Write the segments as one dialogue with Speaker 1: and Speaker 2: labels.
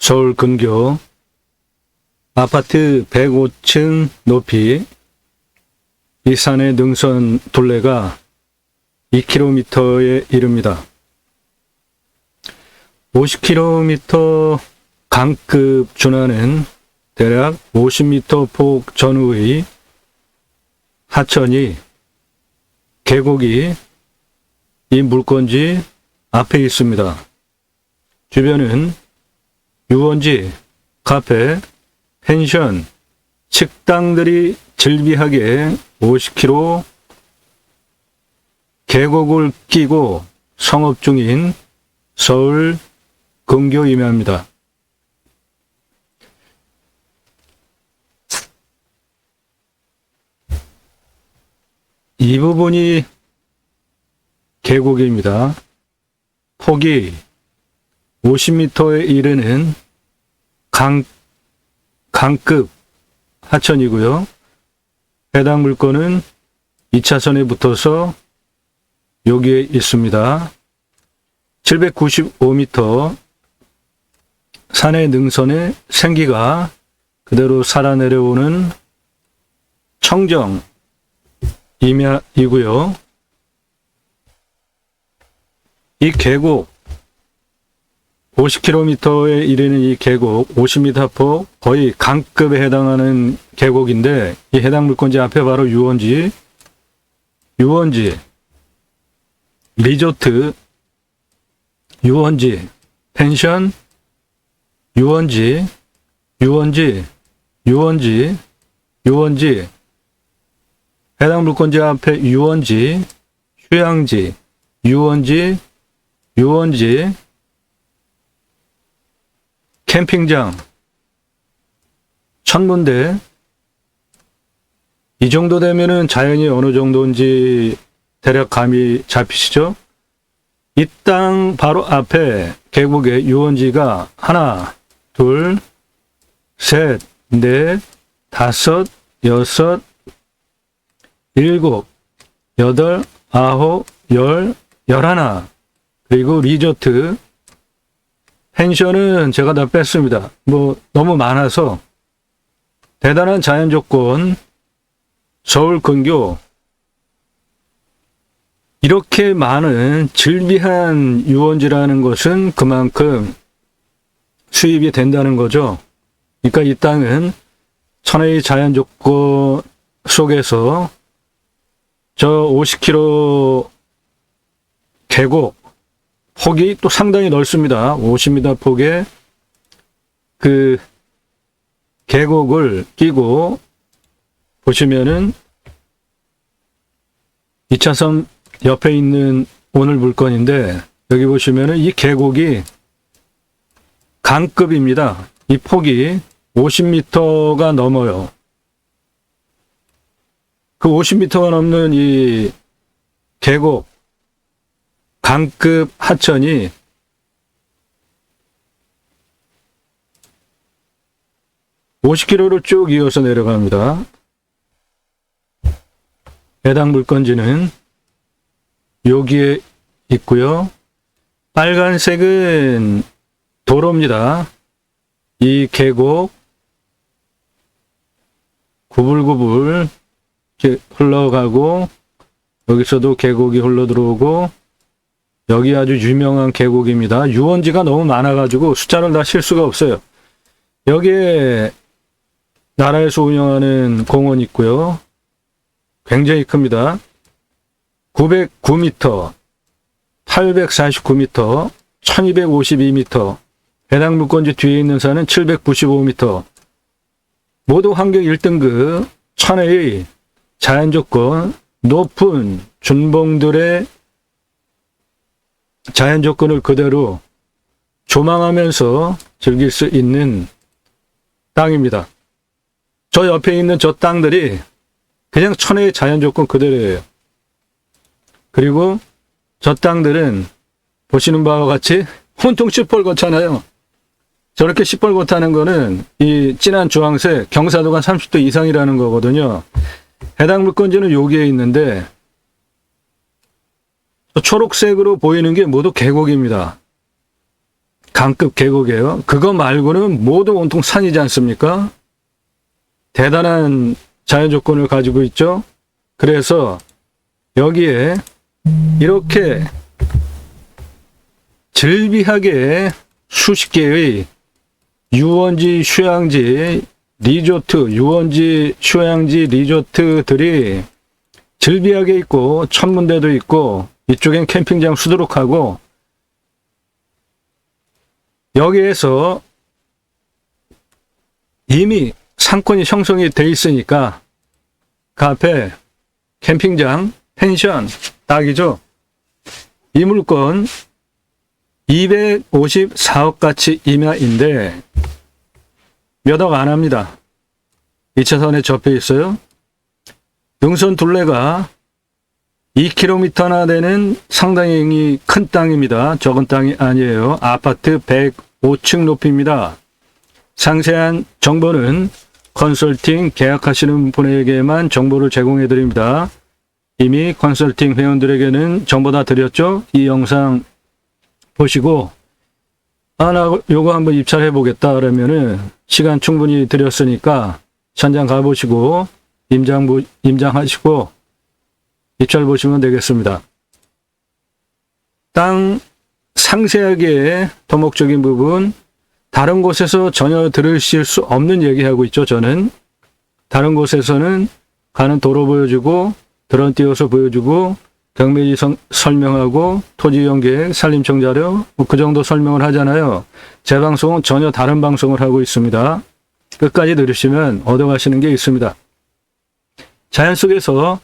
Speaker 1: 서울 근교 아파트 105층 높이 이 산의 능선 둘레가 2km에 이릅니다. 50km 강급 준하는 대략 50m 폭 전후의 하천이 계곡이 이 물건지 앞에 있습니다. 주변은 유원지, 카페, 펜션, 식당들이 즐비하게 50km 계곡을 끼고 성업 중인 서울 근교 임야입니다. 이 부분이 계곡입니다. 폭이 50m에 이르는 강급 하천이고요. 해당 물건은 2차선에 붙어서 여기에 있습니다. 795m 산의 능선의 생기가 그대로 살아내려오는 청정 임야이고요. 이 계곡 50km에 이르는 이 계곡 50m 폭 거의 강급에 해당하는 계곡인데 이 해당 물건지 앞에 바로 유원지, 리조트, 유원지, 펜션, 유원지, 해당 물건지 앞에 유원지, 휴양지, 유원지, 캠핑장, 천문대. 이 정도 되면은 자연이 어느 정도인지 대략 감이 잡히시죠? 이 땅 바로 앞에 계곡의 유원지가 하나, 둘, 셋, 넷, 다섯, 여섯, 일곱, 여덟, 아홉, 열, 열하나. 그리고 리조트, 펜션은 제가 다 뺐습니다. 너무 많아서 대단한 자연 조건, 서울 근교 이렇게 많은 즐비한 유원지라는 것은 그만큼 수입이 된다는 거죠. 그러니까 이 땅은 천혜의 자연 조건 속에서 저 50km 계곡 폭이 또 상당히 넓습니다. 50m 폭의 그 계곡을 끼고 보시면은 2차선 옆에 있는 오늘 물건인데 여기 보시면은 이 계곡이 강급입니다. 이 폭이 50m가 넘어요. 그 50m가 넘는 이 계곡 강급 하천이 (50km를) 쭉 이어서 내려갑니다. 해당 물건지는 여기에 있고요. 빨간색은 도로입니다. 이 계곡 구불구불 이렇게 흘러가고 여기서도 계곡이 흘러들어오고 여기 아주 유명한 계곡입니다. 유원지가 너무 많아가지고 숫자를 다 실 수가 없어요. 여기에 나라에서 운영하는 공원 있고요. 굉장히 큽니다. 909m, 849m, 1252m, 해당 물건지 뒤에 있는 산은 795m. 모두 환경 1등급, 천혜의 자연조건, 높은 준봉들의 자연 조건을 그대로 조망하면서 즐길 수 있는 땅입니다. 저 옆에 있는 저 땅들이 그냥 천혜의 자연 조건 그대로예요. 그리고 저 땅들은 보시는 바와 같이 온통 시뻘겋잖아요. 저렇게 시뻘겋다는 거는 이 진한 주황색 경사도가 30도 이상이라는 거거든요. 해당 물건지는 여기에 있는데 초록색으로 보이는 게 모두 계곡입니다. 강급 계곡이에요. 그거 말고는 모두 온통 산이지 않습니까? 대단한 자연 조건을 가지고 있죠. 그래서 여기에 이렇게 즐비하게 수십 개의 유원지, 휴양지, 리조트, 유원지, 휴양지, 리조트들이 즐비하게 있고 천문대도 있고 이쪽엔 캠핑장 수두룩하고 여기에서 이미 상권이 형성이 돼 있으니까 카페, 캠핑장, 펜션 딱이죠. 이 물건 254억 가치 이하인데 몇 억 안 합니다. 2차선에 접해 있어요. 능선 둘레가 2km나 되는 상당히 큰 땅입니다. 적은 땅이 아니에요. 아파트 105층 높이입니다. 상세한 정보는 컨설팅 계약하시는 분에게만 정보를 제공해 드립니다. 이미 컨설팅 회원들에게는 정보 다 드렸죠? 이 영상 보시고 나 요거 한번 입찰해 보겠다 그러면은 시간 충분히 드렸으니까 현장 가보시고 임장하시고 입찰 보시면 되겠습니다. 땅 상세하게 토목적인 부분 다른 곳에서 전혀 들으실 수 없는 얘기하고 있죠. 저는 다른 곳에서는 가는 도로 보여주고 드론 띄워서 보여주고 경매지 설명하고 토지이용 계획, 산림청 자료 그 정도 설명을 하잖아요. 제 방송은 전혀 다른 방송을 하고 있습니다. 끝까지 들으시면 얻어가시는 게 있습니다. 자연 속에서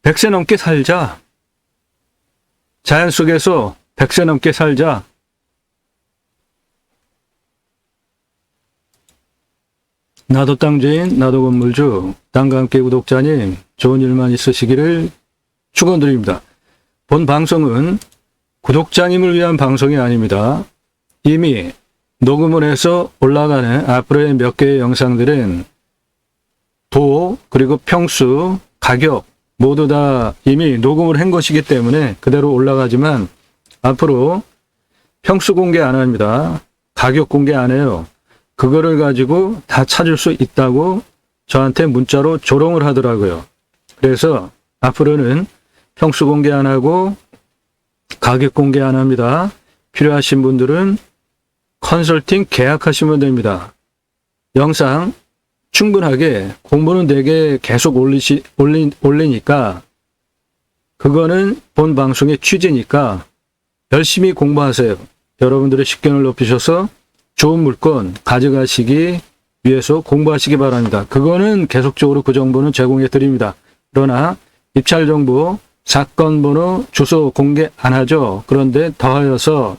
Speaker 1: 100세 넘게 살자. 자연 속에서 100세 넘게 살자. 나도 땅주인, 나도 건물주, 땅과 함께 구독자님, 좋은 일만 있으시기를 축원드립니다. 본 방송은 구독자님을 위한 방송이 아닙니다. 이미 녹음을 해서 올라가는 앞으로의 몇 개의 영상들은 도, 그리고 평수, 가격 모두 다 이미 녹음을 한 것이기 때문에 그대로 올라가지만 앞으로 평수 공개 안 합니다. 가격 공개 안 해요. 그거를 가지고 다 찾을 수 있다고 저한테 문자로 조롱을 하더라고요. 그래서 앞으로는 평수 공개 안 하고 가격 공개 안 합니다. 필요하신 분들은 컨설팅 계약하시면 됩니다. 영상 충분하게 공부는 되게 계속 올리니까 그거는 본 방송의 취지니까 열심히 공부하세요. 여러분들의 식견을 높이셔서 좋은 물건 가져가시기 위해서 공부하시기 바랍니다. 그거는 계속적으로 그 정보는 제공해 드립니다. 그러나 입찰 정보, 사건 번호, 주소 공개 안 하죠. 그런데 더하여서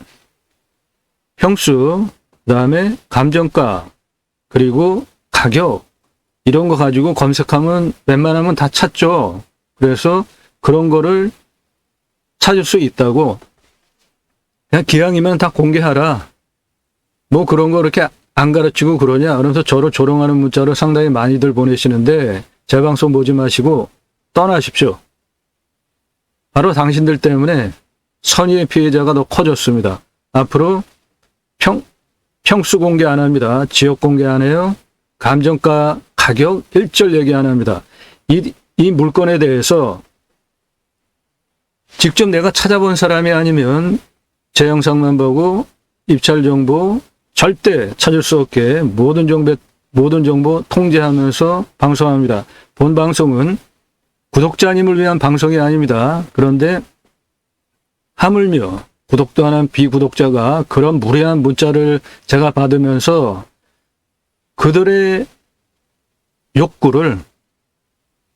Speaker 1: 평수, 그 다음에 감정가, 그리고 가격 이런 거 가지고 검색하면 웬만하면 다 찾죠. 그래서 그런 거를 찾을 수 있다고 그냥 기왕이면 다 공개하라. 뭐 그런 거 이렇게 안 가르치고 그러냐 그러면서 저를 조롱하는 문자를 상당히 많이들 보내시는데 제 방송 보지 마시고 떠나십시오. 바로 당신들 때문에 선의의 피해자가 더 커졌습니다. 앞으로 평수 공개 안 합니다. 지역 공개 안 해요. 감정가, 가격 일절 얘기 안 합니다. 이 물건에 대해서 직접 내가 찾아본 사람이 아니면 제 영상만 보고 입찰 정보 절대 찾을 수 없게 모든 정보 통제하면서 방송합니다. 본 방송은 구독자님을 위한 방송이 아닙니다. 그런데 하물며 구독도 안 한 비구독자가 그런 무례한 문자를 제가 받으면서 그들의 욕구를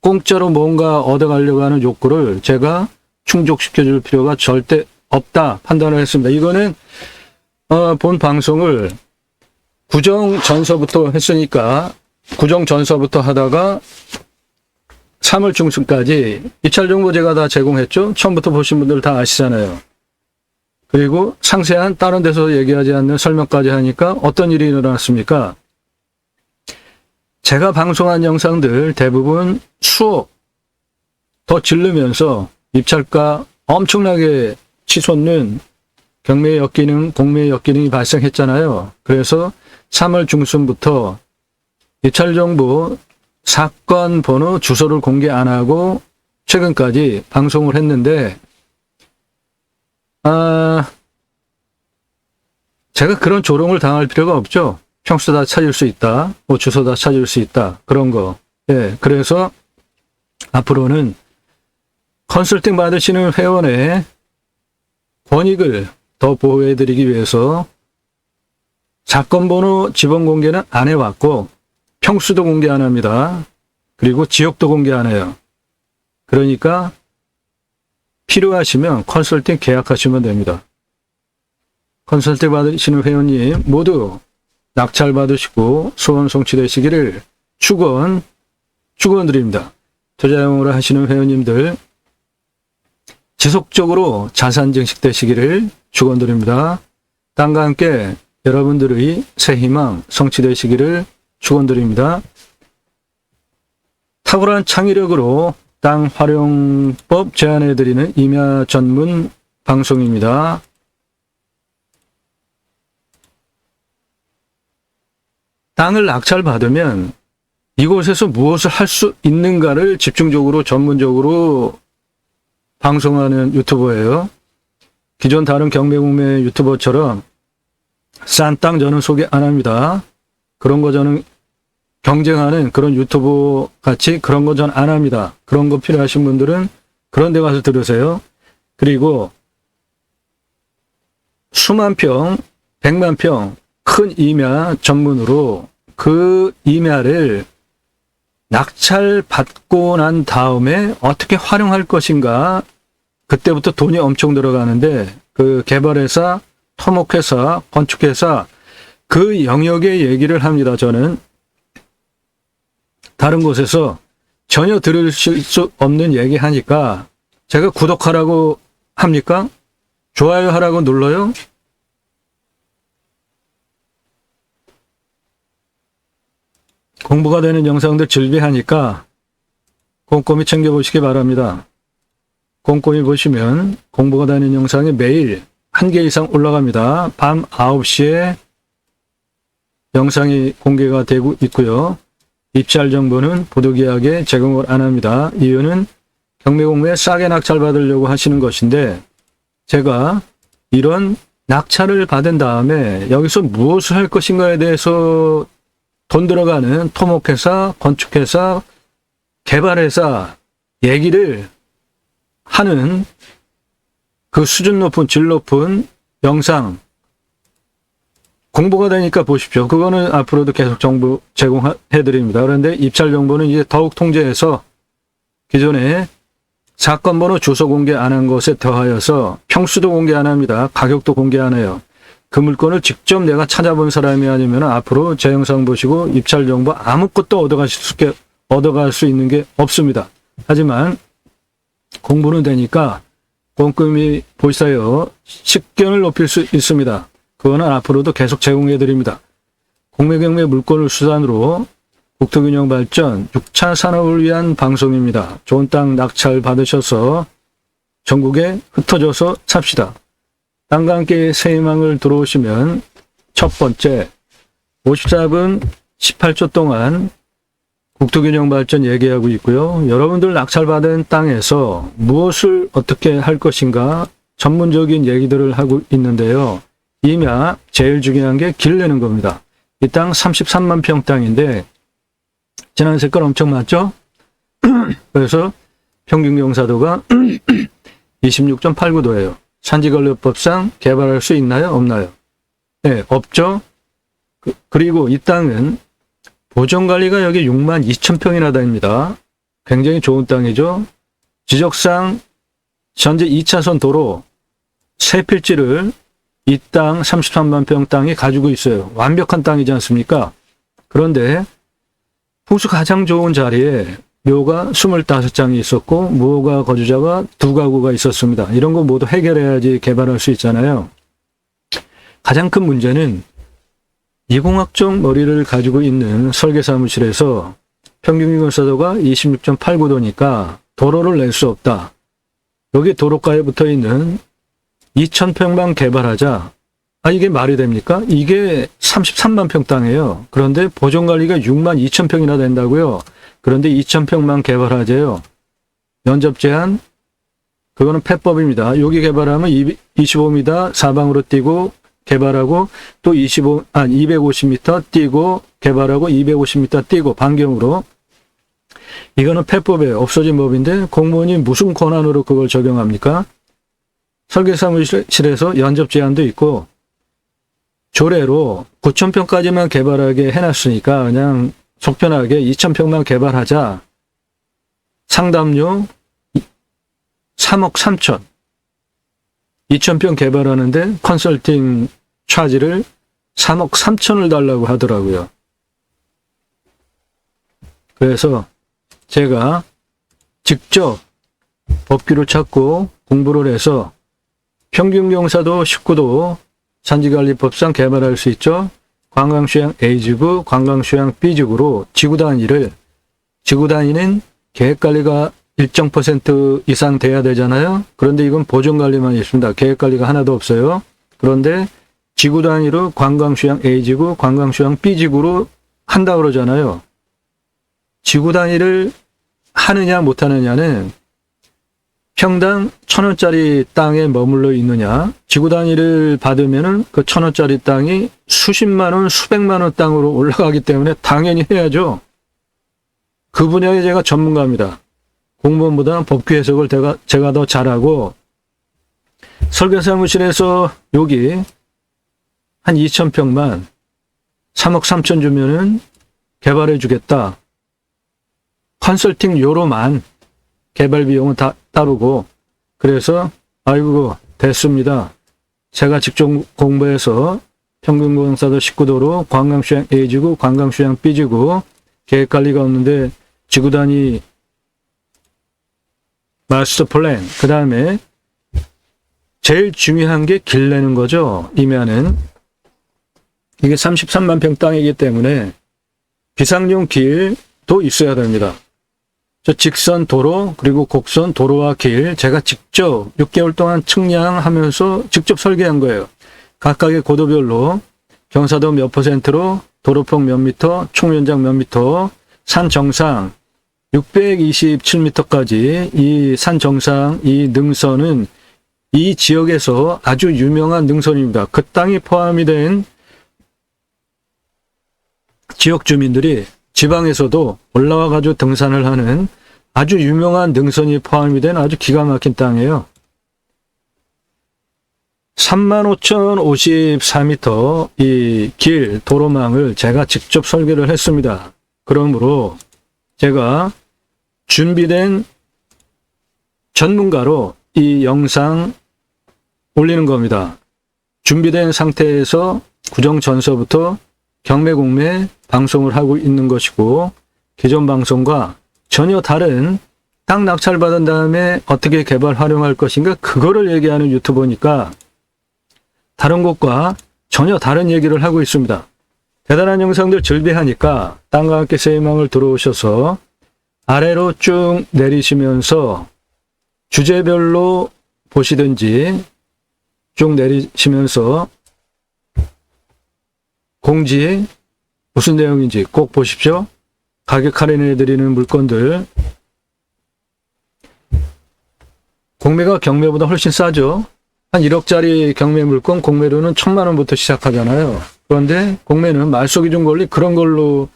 Speaker 1: 공짜로 뭔가 얻어가려고 하는 욕구를 제가 충족시켜줄 필요가 절대 없다 판단을 했습니다. 이거는 본 방송을 구정 전서부터 했으니까 구정 전서부터 하다가 3월 중순까지 입찰 정보 제가 다 제공했죠. 처음부터 보신 분들 다 아시잖아요. 그리고 상세한 다른 데서 얘기하지 않는 설명까지 하니까 어떤 일이 일어났습니까? 제가 방송한 영상들 대부분 수억 더 질르면서 입찰가 엄청나게 치솟는 경매 역기능, 공매 역기능이 발생했잖아요. 그래서 3월 중순부터 입찰정보 사건 번호 주소를 공개 안 하고 최근까지 방송을 했는데, 제가 그런 조롱을 당할 필요가 없죠. 평수 다 찾을 수 있다. 뭐 주소 다 찾을 수 있다. 그런 거. 예, 그래서 앞으로는 컨설팅 받으시는 회원의 권익을 더 보호해드리기 위해서 사건 번호 지번 공개는 안 해왔고 평수도 공개 안 합니다. 그리고 지역도 공개 안 해요. 그러니까 필요하시면 컨설팅 계약하시면 됩니다. 컨설팅 받으시는 회원님 모두 낙찰 받으시고 소원 성취되시기를 축원드립니다. 투자용으로 하시는 회원님들 지속적으로 자산 증식되시기를 축원드립니다. 땅과 함께 여러분들의 새 희망 성취되시기를 축원드립니다. 탁월한 창의력으로 땅 활용법 제안해드리는 임야 전문 방송입니다. 땅을 낙찰받으면 이곳에서 무엇을 할 수 있는가를 집중적으로 전문적으로 방송하는 유튜버예요. 기존 다른 경매공매 유튜버처럼 싼 땅 저는 소개 안 합니다. 그런 거 저는 경쟁하는 그런 유튜버 같이 그런 거 전 안 합니다. 그런 거 필요하신 분들은 그런 데 가서 들으세요. 그리고 수만 평, 100만 평 큰 임야 전문으로 그 임야를 낙찰 받고 난 다음에 어떻게 활용할 것인가, 그때부터 돈이 엄청 들어가는데 그 개발회사, 토목회사, 건축회사 그 영역의 얘기를 합니다. 저는 다른 곳에서 전혀 들으실 수 없는 얘기 하니까 제가 구독하라고 합니까? 좋아요 하라고 눌러요? 공부가 되는 영상들 즐비하니까 꼼꼼히 챙겨보시기 바랍니다. 꼼꼼히 보시면 공부가 되는 영상이 매일 1개 이상 올라갑니다. 밤 9시에 영상이 공개가 되고 있고요. 입찰 정보는 보도계약에 제공을 안 합니다. 이유는 경매공매에 싸게 낙찰 받으려고 하시는 것인데, 제가 이런 낙찰을 받은 다음에 여기서 무엇을 할 것인가에 대해서 돈 들어가는 토목회사, 건축회사, 개발회사 얘기를 하는 그 수준 높은 질 높은 영상 공부가 되니까 보십시오. 그거는 앞으로도 계속 정보 제공해드립니다. 그런데 입찰 정보는 이제 더욱 통제해서 기존에 사건 번호 주소 공개 안 한 것에 더하여서 평수도 공개 안 합니다. 가격도 공개 안 해요. 그 물건을 직접 내가 찾아본 사람이 아니면 앞으로 제 영상 보시고 입찰 정보 아무것도 얻어갈 수 있는 게 없습니다. 하지만 공부는 되니까 꼼꼼히 보세요. 식견을 높일 수 있습니다. 그거는 앞으로도 계속 제공해 드립니다. 공매경매 물건을 수단으로 국토균형 발전 6차 산업을 위한 방송입니다. 좋은 땅 낙찰 받으셔서 전국에 흩어져서 삽시다. 땅과 함께 새 희망을 들어오시면 첫 번째 54분 18초 동안 국토균형 발전 얘기하고 있고요. 여러분들 낙찰받은 땅에서 무엇을 어떻게 할 것인가 전문적인 얘기들을 하고 있는데요. 임야 제일 중요한 게 길 내는 겁니다. 이 땅 33만 평 땅인데 진한 색깔 엄청 맞죠? 그래서 평균 경사도가 26.89도예요. 산지관리법상 개발할 수 있나요? 없나요? 네, 없죠. 그리고 이 땅은 보존관리가 여기 6만 2천 평이나 됩니다. 굉장히 좋은 땅이죠. 지적상 현재 2차선 도로 세 필지를 이 땅 33만 평 땅이 가지고 있어요. 완벽한 땅이지 않습니까? 그런데 풍수 가장 좋은 자리에 묘가 25장이 있었고 무허가 거주자가 2가구가 있었습니다. 이런 거 모두 해결해야지 개발할 수 있잖아요. 가장 큰 문제는 이공학적 머리를 가지고 있는 설계사무실에서 평균 경사도가 26.89도니까 도로를 낼 수 없다. 여기 도로가에 붙어 있는 2,000평만 개발하자. 이게 말이 됩니까? 이게 33만 평 땅이에요. 그런데 보존관리가 6만 2천 평이나 된다고요. 그런데 2,000평만 개발하재요. 면접 제한, 그거는 폐법입니다. 여기 개발하면 25m 사방으로 뛰고 개발하고 또 250m 뛰고 개발하고 250m 뛰고 반경으로. 이거는 폐법에 없어진 법인데 공무원이 무슨 권한으로 그걸 적용합니까? 설계사무실에서 연접 제한도 있고 조례로 9,000평까지만 개발하게 해놨으니까 그냥 속편하게 2,000평만 개발하자. 상담료 3억 3천. 2,000평 개발하는데 컨설팅 차지를 3억 3천을 달라고 하더라고요. 그래서 제가 직접 법규를 찾고 공부를 해서 평균경사도 19도 산지관리법상 개발할 수 있죠. 관광휴양 A지구, 관광휴양 B지구로 지구 단위는 계획관리가 일정 % 이상 돼야 되잖아요. 그런데 이건 보존관리만 있습니다. 계획관리가 하나도 없어요. 그런데 지구 단위로 관광휴양 A지구, 관광휴양 B지구로 한다 그러잖아요. 지구 단위를 하느냐 못하느냐는 평당 1,000원짜리 땅에 머물러 있느냐, 지구 단위를 받으면은 그 1,000원짜리 땅이 수십만 원, 수백만 원 땅으로 올라가기 때문에 당연히 해야죠. 그 분야에 제가 전문가입니다. 공무원보다는 법규 해석을 제가 더 잘하고, 설계사무실에서 여기 한 2,000평만 3억 3천 주면은 개발해 주겠다. 컨설팅료로만 개발 비용은 다 따르고. 그래서 아이고 됐습니다. 제가 직접 공부해서 평균공사도 19도로 관광휴양 A지구, 관광휴양 B지구 계획관리가 없는데 지구 단위 마스터 플랜, 그 다음에 제일 중요한 게 길 내는 거죠. 이면은 이게 33만 평 땅이기 때문에 비상용 길도 있어야 됩니다. 저 직선 도로 그리고 곡선 도로와 길 제가 직접 6개월 동안 측량하면서 직접 설계한 거예요. 각각의 고도별로 경사도 몇 %로 도로폭 몇 미터, 총연장 몇 미터, 산 정상 627m까지 이 산 정상, 이 능선은 이 지역에서 아주 유명한 능선입니다. 그 땅이 포함이 된 지역 주민들이 지방에서도 올라와 가지고 등산을 하는 아주 유명한 능선이 포함이 된 아주 기가 막힌 땅이에요. 35,054m 이 길, 도로망을 제가 직접 설계를 했습니다. 그러므로 제가 준비된 전문가로 이 영상 올리는 겁니다. 준비된 상태에서 구정 전서부터 경매 공매 방송을 하고 있는 것이고, 기존 방송과 전혀 다른 땅 낙찰받은 다음에 어떻게 개발 활용할 것인가 그거를 얘기하는 유튜버니까 다른 곳과 전혀 다른 얘기를 하고 있습니다. 대단한 영상들 즐비하니까 땅과 함께 세이망을 들어오셔서 아래로 쭉 내리시면서 주제별로 보시든지 쭉 내리시면서 공지 무슨 내용인지 꼭 보십시오. 가격 할인해드리는 물건들. 공매가 경매보다 훨씬 싸죠. 한 1억짜리 경매 물건 공매로는 1,000만 원부터 시작하잖아요. 그런데 공매는 말소기준 권리 그런 걸로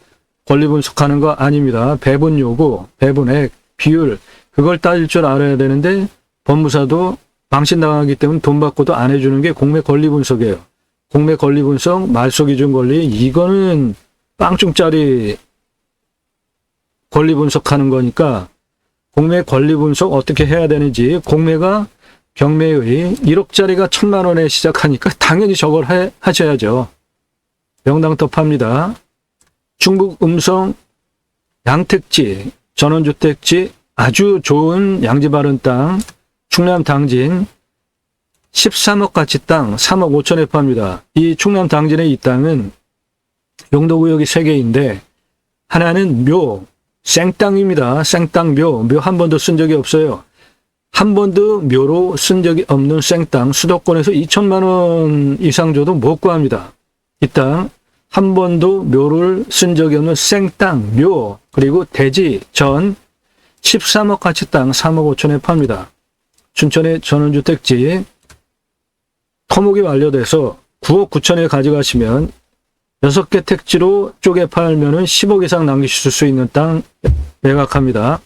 Speaker 1: 권리 분석하는 거 아닙니다. 배분 요구, 배분액, 비율 그걸 따질 줄 알아야 되는데 법무사도 망신당하기 때문에 돈 받고도 안 해주는 게 공매 권리 분석이에요. 공매 권리 분석, 말소기준 권리 이거는 빵중짜리 권리 분석하는 거니까 공매 권리 분석 어떻게 해야 되는지, 공매가 경매의 1억짜리가 1,000만 원에 시작하니까 당연히 저걸 하셔야죠. 명당터파입니다. 충북 음성 양택지, 전원주택지 아주 좋은 양지 바른 땅, 충남 당진 13억 가치 땅 3억 5천에 팝니다. 이 충남 당진의 이 땅은 용도구역이 3개인데 하나는 묘, 생땅입니다. 생땅 묘 한 번도 쓴 적이 없어요. 한 번도 묘로 쓴 적이 없는 생땅 수도권에서 2천만 원 이상 줘도 못 구합니다. 이 땅 한 번도 묘를 쓴 적이 없는 생땅, 묘, 그리고 대지, 전 13억 가치 땅 3억 5천에 팝니다. 춘천의 전원주택지 토목이 완료돼서 9억 9천에 가져가시면 6개 택지로 쪼개 팔면은 10억 이상 남기실 수 있는 땅 매각합니다.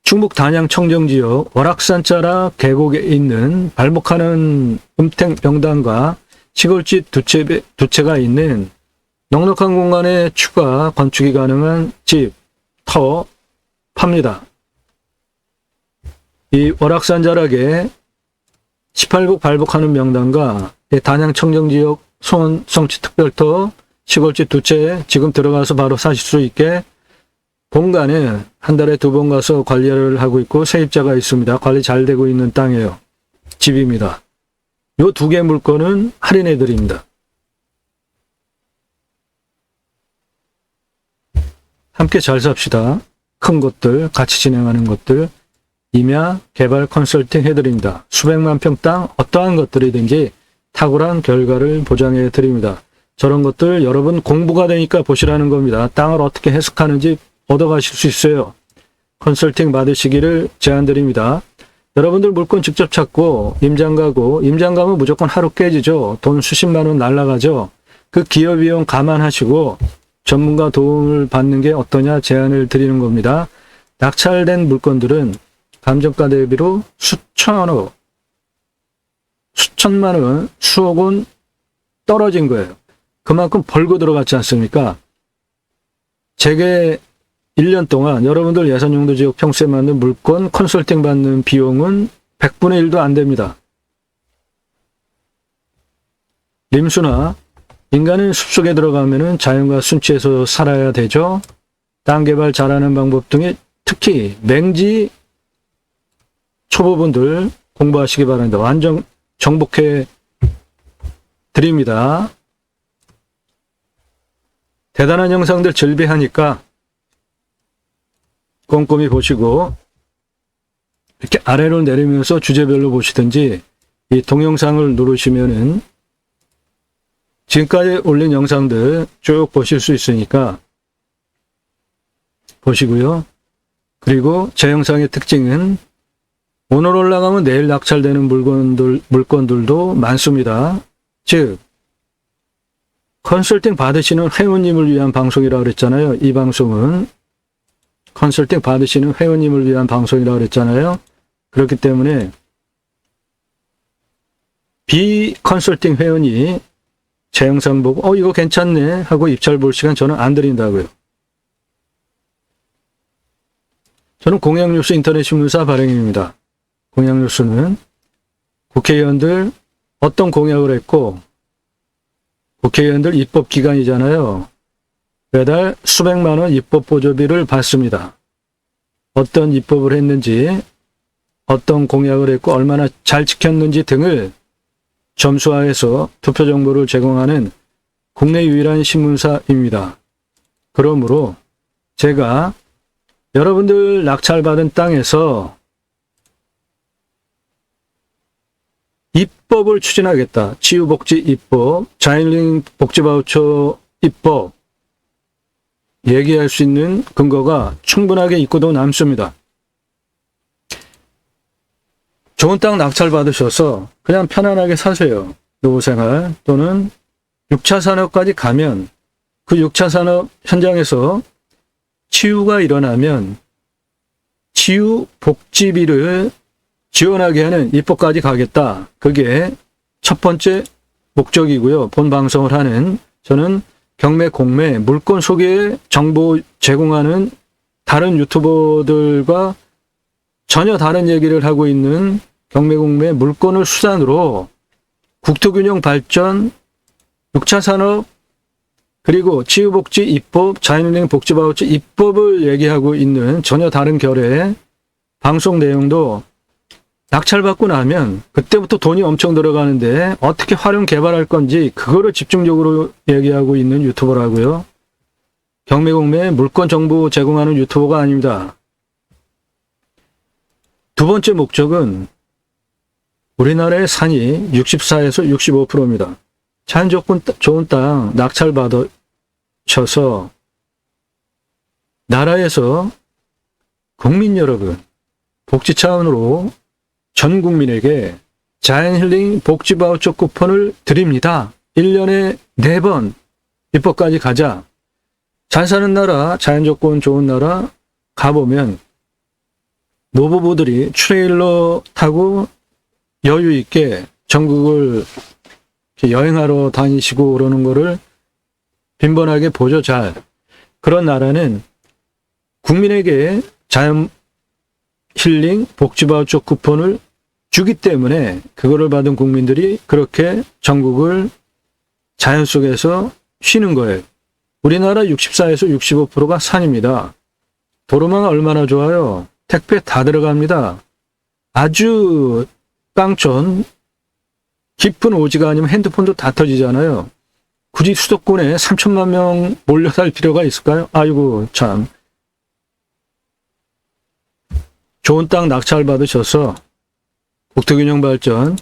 Speaker 1: 충북 단양 청정지역 월악산 자락 계곡에 있는 발목하는 음택 명당과 시골집 두 채가 있는 넉넉한 공간에 추가 건축이 가능한 집, 터 팝니다. 이 월악산 자락에 18곡 발목하는 명당과 단양 청정지역 소원 성취특별터 시골집 두 채 지금 들어가서 바로 사실 수 있게 본관에 한 달에 2번 가서 관리를 하고 있고 세입자가 있습니다. 관리 잘 되고 있는 땅이에요. 집입니다. 요 2개 물건은 할인해 드립니다. 함께 잘 삽시다. 큰 것들, 같이 진행하는 것들 임야 개발 컨설팅 해드립니다. 수백만 평 땅 어떠한 것들이든지 탁월한 결과를 보장해 드립니다. 저런 것들 여러분 공부가 되니까 보시라는 겁니다. 땅을 어떻게 해석하는지 얻어가실 수 있어요. 컨설팅 받으시기를 제안드립니다. 여러분들 물건 직접 찾고 임장 가고 임장 가면 무조건 하루 깨지죠. 돈 수십만 원 날라가죠. 그 기여비용 감안하시고 전문가 도움을 받는 게 어떠냐 제안을 드리는 겁니다. 낙찰된 물건들은 감정가 대비로 수천억, 수천만 원, 수억 원 떨어진 거예요. 그만큼 벌고 들어갔지 않습니까? 재개 1년 동안 여러분들 예산용도 지역 평수에 맞는 물건 컨설팅 받는 비용은 100분의 1도 안 됩니다. 림수나 인간은 숲속에 들어가면은 자연과 순치해서 살아야 되죠. 땅 개발 잘하는 방법 등에 특히 맹지 초보분들 공부하시기 바랍니다. 완전 정복해 드립니다. 대단한 영상들 즐비하니까 꼼꼼히 보시고 이렇게 아래로 내리면서 주제별로 보시든지 이 동영상을 누르시면은 지금까지 올린 영상들 쭉 보실 수 있으니까 보시고요. 그리고 제 영상의 특징은 오늘 올라가면 내일 낙찰되는 물건들도 많습니다. 즉 컨설팅 받으시는 회원님을 위한 방송이라고 그랬잖아요. 이 방송은 컨설팅 받으시는 회원님을 위한 방송이라고 그랬잖아요. 그렇기 때문에 비컨설팅 회원이 제 영상 보고 이거 괜찮네 하고 입찰 볼 시간 저는 안 드린다고요. 저는 공약뉴스 인터넷 신문사 발행인입니다. 공약뉴스는 국회의원들 어떤 공약을 했고 국회의원들 입법기관이잖아요. 매달 수백만 원 입법 보조비를 받습니다. 어떤 입법을 했는지 어떤 공약을 했고 얼마나 잘 지켰는지 등을 점수화해서 투표 정보를 제공하는 국내 유일한 신문사입니다. 그러므로 제가 여러분들 낙찰받은 땅에서 입법을 추진하겠다. 치유복지 입법, 자연링 복지바우처 입법 얘기할 수 있는 근거가 충분하게 있고도 남습니다. 좋은 땅 낙찰 받으셔서 그냥 편안하게 사세요. 노후생활 또는 6차 산업까지 가면 그 6차 산업 현장에서 치유가 일어나면 치유 복지비를 지원하게 하는 입법까지 가겠다. 그게 첫 번째 목적이고요. 본 방송을 하는 저는 경매 공매 물건 소개 정보 제공하는 다른 유튜버들과 전혀 다른 얘기를 하고 있는 경매 공매 물건을 수단으로 국토균형 발전, 6차 산업, 그리고 치유복지 입법, 자연은행 복지바우처 입법을 얘기하고 있는 전혀 다른 결의 방송 내용도 낙찰받고 나면 그때부터 돈이 엄청 들어가는데 어떻게 활용 개발할 건지 그거를 집중적으로 얘기하고 있는 유튜버라고요. 경매 공매 물건 정보 제공하는 유튜버가 아닙니다. 두 번째 목적은 우리나라의 산이 64에서 65%입니다. 자연 조건 좋은 땅 낙찰받으셔서 나라에서 국민 여러분 복지 차원으로 전 국민에게 자연힐링 복지 바우처 쿠폰을 드립니다. 1년에 4번 입법까지 가자. 잘 사는 나라, 자연 조건 좋은 나라 가보면 노부부들이 트레일러 타고 여유 있게 전국을 여행하러 다니시고 그러는 거를 빈번하게 보죠. 잘. 그런 나라는 국민에게 자연 힐링 복지 바우처 쿠폰을 주기 때문에 그거를 받은 국민들이 그렇게 전국을 자연 속에서 쉬는 거예요. 우리나라 64에서 65%가 산입니다. 도로망 얼마나 좋아요. 택배 다 들어갑니다. 아주 깡촌 깊은 오지가 아니면 핸드폰도 다 터지잖아요. 굳이 수도권에 3천만 명 몰려살 필요가 있을까요? 아이고 참. 좋은 땅 낙찰 받으셔서 국토균형 발전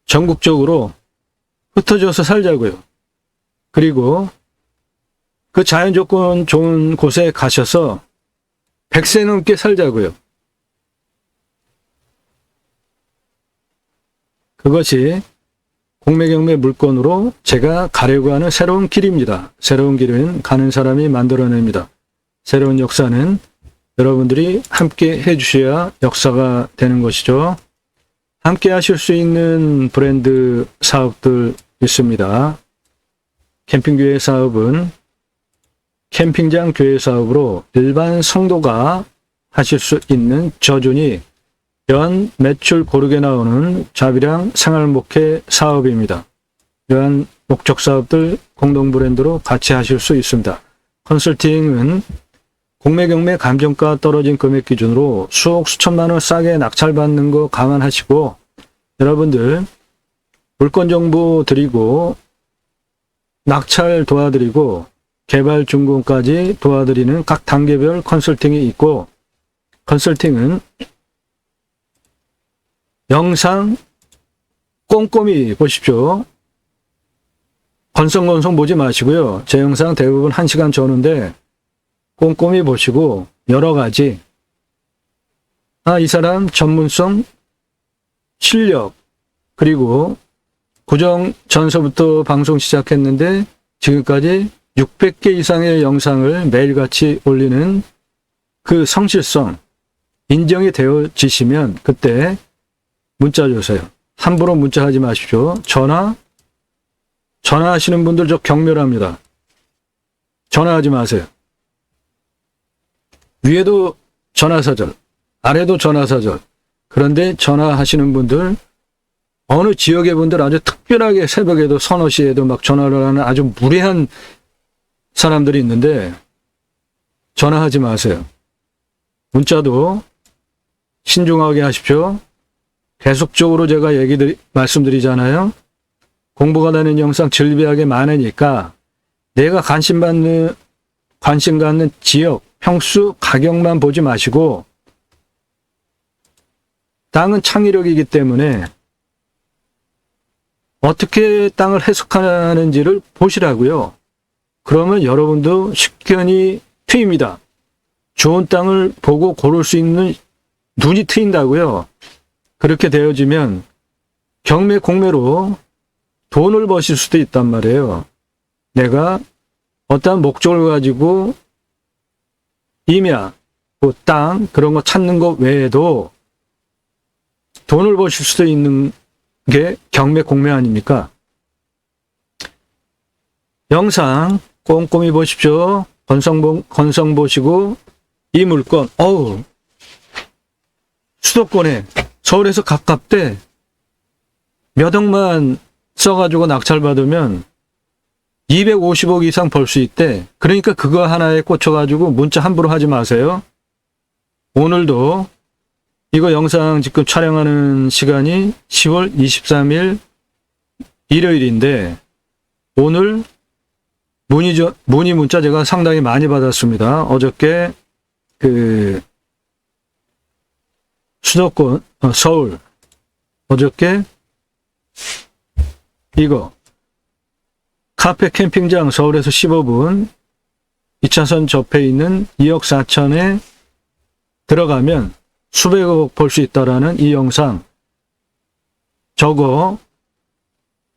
Speaker 1: 전국적으로 흩어져서 살자고요. 그리고 그 자연 조건 좋은 곳에 가셔서 100세 넘게 살자고요. 그것이 공매경매 물건으로 제가 가려고 하는 새로운 길입니다. 새로운 길은 가는 사람이 만들어냅니다. 새로운 역사는 여러분들이 함께 해주셔야 역사가 되는 것이죠. 함께 하실 수 있는 브랜드 사업들 있습니다. 캠핑교회 사업은 캠핑장 교회 사업으로 일반 성도가 하실 수 있는 저준이 연 매출 고르게 나오는 자비랑 생활목회 사업입니다. 이러한 목적 사업들 공동 브랜드로 같이 하실 수 있습니다. 컨설팅은 공매경매 감정가 떨어진 금액 기준으로 수억 수천만 원 싸게 낙찰받는 거 감안하시고 여러분들 물건 정보 드리고 낙찰 도와드리고 개발 준공까지 도와드리는 각 단계별 컨설팅이 있고 컨설팅은 영상 꼼꼼히 보십시오. 건성건성 보지 마시고요. 제 영상 대부분 1시간 전후인데 꼼꼼히 보시고 여러 가지 이 사람 전문성, 실력 그리고 구정 전서부터 방송 시작했는데 지금까지 600개 이상의 영상을 매일같이 올리는 그 성실성 인정이 되어지시면 그때 문자 주세요. 함부로 문자하지 마십시오. 전화하시는 분들 저 경멸합니다. 전화하지 마세요. 위에도 전화사절, 아래도 전화사절. 그런데 전화하시는 분들 어느 지역의 분들 아주 특별하게 새벽에도 서너 시에도 막 전화를 하는 아주 무례한 사람들이 있는데 전화하지 마세요. 문자도 신중하게 하십시오. 계속적으로 제가 말씀드리잖아요. 공부가 되는 영상 즐비하게 많으니까 내가 관심 갖는 지역, 평수, 가격만 보지 마시고 땅은 창의력이기 때문에 어떻게 땅을 해석하는지를 보시라고요. 그러면 여러분도 식견이 트입니다. 좋은 땅을 보고 고를 수 있는 눈이 트인다고요. 그렇게 되어지면 경매 공매로 돈을 버실 수도 있단 말이에요. 내가 어떠한 목적을 가지고 임야, 땅 그런 거 찾는 것 외에도 돈을 버실 수도 있는 게 경매 공매 아닙니까? 영상 꼼꼼히 보십시오. 건성 보시고 이 물건 수도권에 서울에서 가깝대 몇 억만 써가지고 낙찰받으면 250억 이상 벌 수 있대. 그러니까 그거 하나에 꽂혀가지고 문자 함부로 하지 마세요. 오늘도 이거 영상 지금 촬영하는 시간이 10월 23일 일요일인데 오늘 문의 문자 제가 상당히 많이 받았습니다. 어저께 수도권, 서울. 어저께 이거 카페 캠핑장 서울에서 15분 2차선 접해 있는 2억 4천에 들어가면 수백억 벌 수 있다라는 이 영상. 저거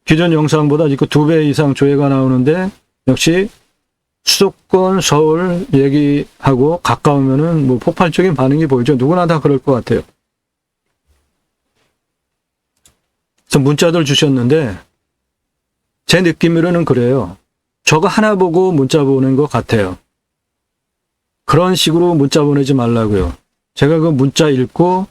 Speaker 1: 기존 영상보다 이거 2배 이상 조회가 나오는데 역시 수도권 서울 얘기하고 가까우면은 뭐 폭발적인 반응이 보이죠. 누구나 다 그럴 것 같아요. 그래서 문자들 주셨는데 제 느낌으로는 그래요. 저거 하나 보고 문자 보낸 것 같아요. 그런 식으로 문자 보내지 말라고요. 제가 그 문자 읽고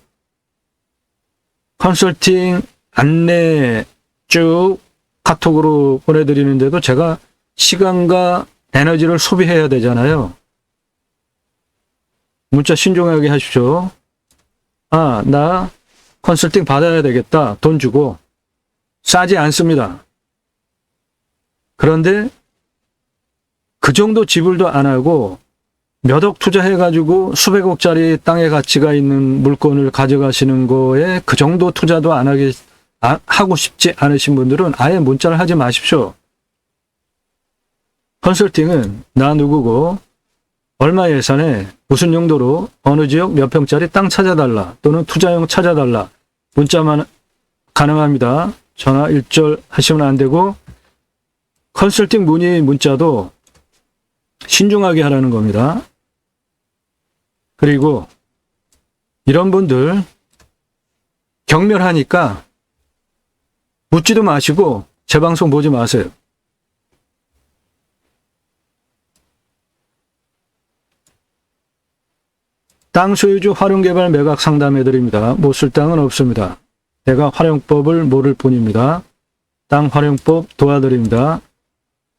Speaker 1: 컨설팅 안내 쭉 카톡으로 보내드리는데도 제가 시간과 에너지를 소비해야 되잖아요. 문자 신중하게 하십시오. 아, 나 컨설팅 받아야 되겠다. 돈 주고. 싸지 않습니다. 그런데 그 정도 지불도 안 하고 몇 억 투자해가지고 수백억짜리 땅의 가치가 있는 물건을 가져가시는 거에 그 정도 투자도 안 하고 싶지 않으신 분들은 아예 문자를 하지 마십시오. 컨설팅은 나 누구고 얼마 예산에 무슨 용도로 어느 지역 몇 평짜리 땅 찾아달라 또는 투자용 찾아달라 문자만 가능합니다. 전화 일절 하시면 안 되고 컨설팅 문의 문자도 신중하게 하라는 겁니다. 그리고 이런 분들 경멸하니까 묻지도 마시고 제 방송 보지 마세요. 땅 소유주 활용개발 매각 상담해드립니다. 못 쓸 땅은 없습니다. 내가 활용법을 모를 뿐입니다. 땅 활용법 도와드립니다.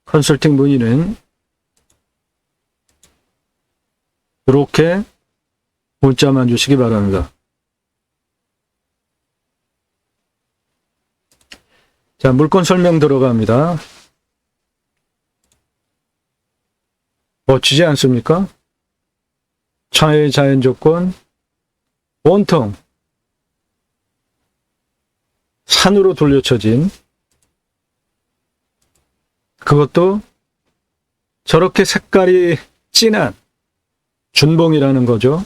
Speaker 1: 컨설팅 문의는 이렇게 문자만 주시기 바랍니다. 자, 물건 설명 들어갑니다. 멋지지 않습니까? 천혜의 자연 조건, 온통 산으로 돌려쳐진 그것도 저렇게 색깔이 진한 준봉이라는 거죠.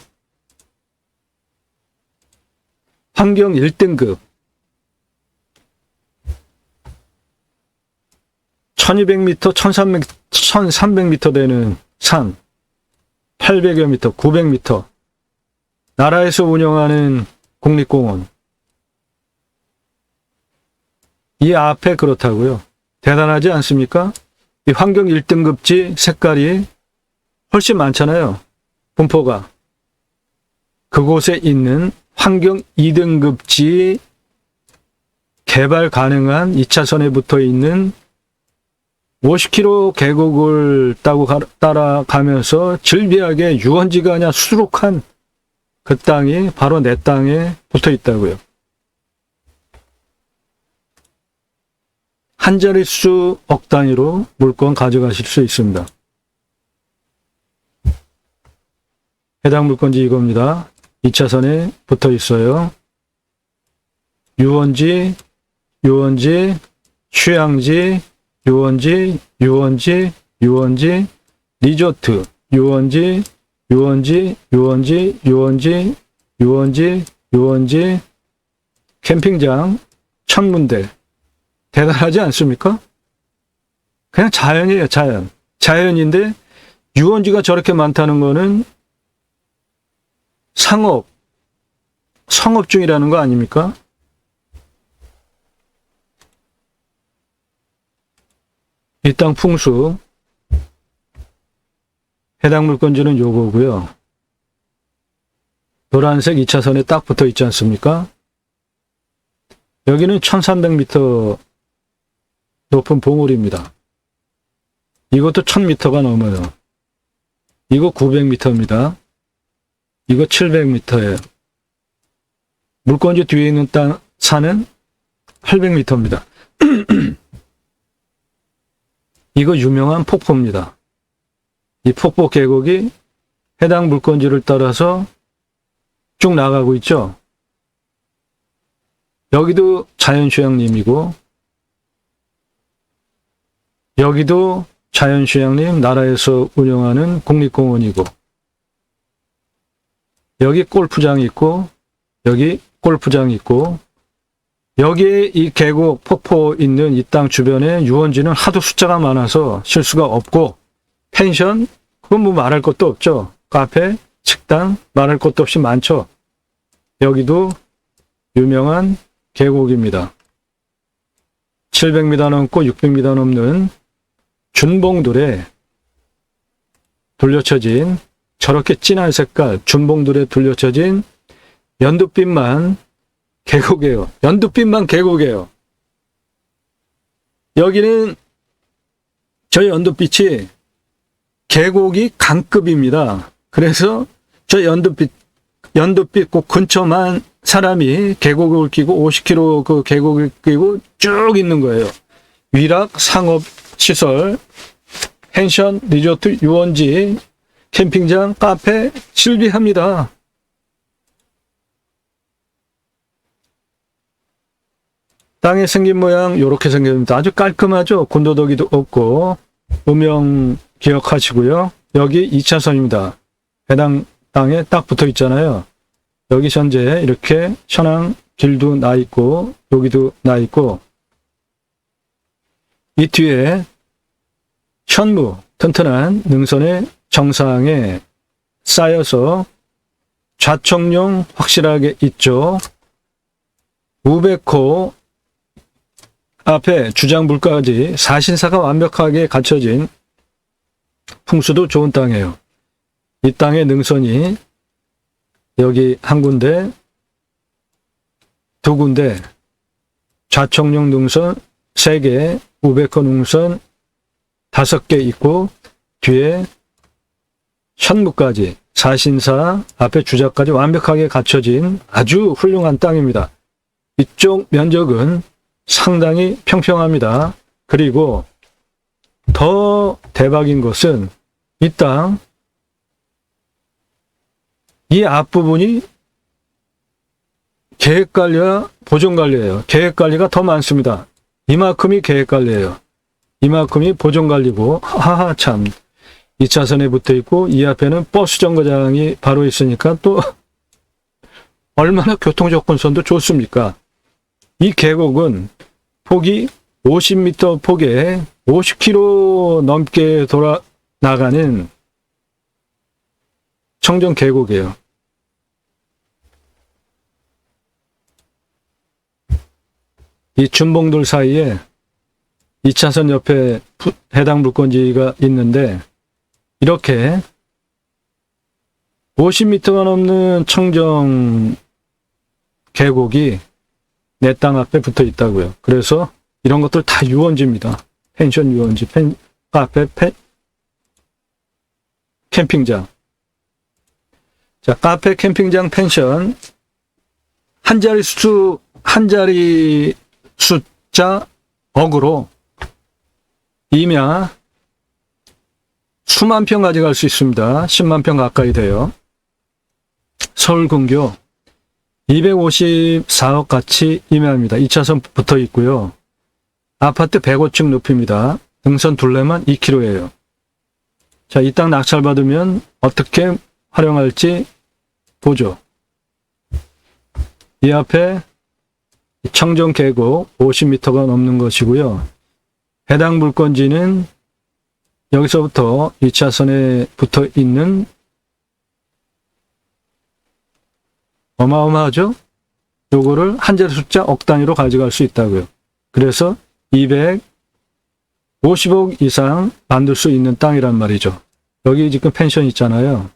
Speaker 1: 환경 1등급 1200m, 1300m 되는 산 800여 미터, 900m 나라에서 운영하는 국립공원 이 앞에 그렇다고요. 대단하지 않습니까? 이 환경 1등급지 색깔이 훨씬 많잖아요. 분포가. 그곳에 있는 환경 2등급지 개발 가능한 2차선에 붙어 있는 50km 계곡을 따라가면서 즐비하게 유원지가 아니라 수룩한 그 땅이 바로 내 땅에 붙어 있다고요. 한 자릿수 억 단위로 물건 가져가실 수 있습니다. 해당 물건지 이겁니다. 2차선에 붙어 있어요. 유원지, 유원지, 휴양지, 유원지, 유원지, 유원지, 리조트, 유원지, 유원지, 유원지, 유원지, 유원지, 유원지, 캠핑장, 천문대. 대단하지 않습니까? 그냥 자연이에요, 자연. 자연인데 유원지가 저렇게 많다는 거는 상업, 성업 중이라는 거 아닙니까? 이 땅 풍수, 해당 물건지는 요거고요. 노란색 2차선에 딱 붙어 있지 않습니까? 여기는 1300m 높은 봉우리입니다. 이것도 1000m가 넘어요. 이거 900m입니다. 이거 700m예요. 물건지 뒤에 있는 땅, 산은 800m입니다. 이거 유명한 폭포입니다. 이 폭포 계곡이 해당 물건지를 따라서 쭉 나가고 있죠. 여기도 자연휴양림이고, 여기도 자연휴양림 나라에서 운영하는 국립공원이고, 여기 골프장이 있고, 여기 골프장이 있고, 여기에 이 계곡, 폭포 있는 이 땅 주변에 유원지는 하도 숫자가 많아서 쉴 수가 없고, 펜션, 그건 뭐 말할 것도 없죠. 카페, 식당, 말할 것도 없이 많죠. 여기도 유명한 계곡입니다. 700m 넘고 600m 넘는 준봉돌에 둘러쳐진, 저렇게 진한 색깔 준봉돌에 둘러쳐진 연두빛만 계곡이에요. 연두빛만 계곡이에요. 여기는 저 연두빛이 계곡이 강급입니다. 그래서 저 연두빛 꼭 근처만 사람이 계곡을 끼고 50km 그 계곡을 끼고 쭉 있는 거예요. 위락, 상업 시설, 펜션, 리조트, 유원지, 캠핑장, 카페 실비합니다. 땅의 생긴 모양 이렇게 생겼습니다. 아주 깔끔하죠. 군더더기도 없고. 음영 기억하시고요. 여기 2차선입니다. 해당 땅에 딱 붙어 있잖아요. 여기 현재 이렇게 현황 길도 나 있고, 여기도 나 있고, 이 뒤에 현무 튼튼한 능선의 정상에 쌓여서 좌청룡 확실하게 있죠. 우백호 앞에 주장불까지 사신사가 완벽하게 갖춰진 풍수도 좋은 땅이에요. 이 땅의 능선이 여기 한 군데, 두 군데, 좌청룡 능선 3개, 우백호 능선 5개 있고, 뒤에 현무까지, 사신사 앞에 주자까지 완벽하게 갖춰진 아주 훌륭한 땅입니다. 이쪽 면적은 상당히 평평합니다. 그리고 더 대박인 것은 이 땅, 이 앞부분이 계획관리와 보존관리예요. 계획관리가 더 많습니다. 이만큼이 계획관리예요. 이만큼이 보존관리고, 하하 참, 2차선에 붙어있고 이 앞에는 버스 정거장이 바로 있으니까 또 얼마나 교통접근성도 좋습니까? 이 계곡은 폭이 50m 폭에 50km 넘게 돌아 나가는 청정 계곡이에요. 이 준봉돌 사이에 2차선 옆에 해당 물건지가 있는데, 이렇게 50m가 넘는 청정 계곡이 내 땅 앞에 붙어 있다고요. 그래서 이런 것들 다 유원지입니다. 펜션 유원지, 카페, 캠핑장. 자, 카페, 캠핑장, 펜션. 한 자리 숫자 억으로 임야 수만 평 가져갈 수 있습니다. 10만 평 가까이 돼요. 서울 근교 254억 가치 임야입니다. 2차선 붙어 있고요. 아파트 105층 높이입니다. 능선 둘레만 2km예요. 자, 이 땅 낙찰받으면 어떻게 활용할지 보죠. 이 앞에 청정 계곡 50m가 넘는 것이고요. 해당 물건지는 여기서부터 2차선에 붙어 있는, 어마어마하죠? 요거를 한 자리 숫자 억 단위로 가져갈 수 있다고요. 그래서 250억 이상 만들 수 있는 땅이란 말이죠. 여기 지금 펜션 있잖아요.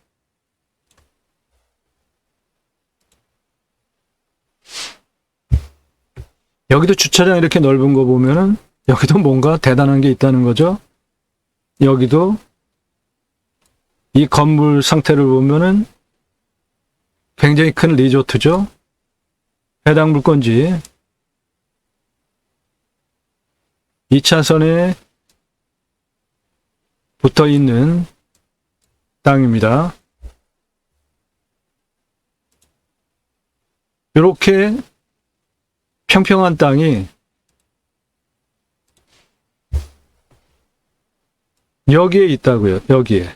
Speaker 1: 여기도 주차장 이렇게 넓은 거 보면은 여기도 뭔가 대단한 게 있다는 거죠. 여기도 이 건물 상태를 보면은 굉장히 큰 리조트죠. 해당 물건지 2차선에 붙어 있는 땅입니다. 이렇게 평평한 땅이 여기에 있다고요. 여기에.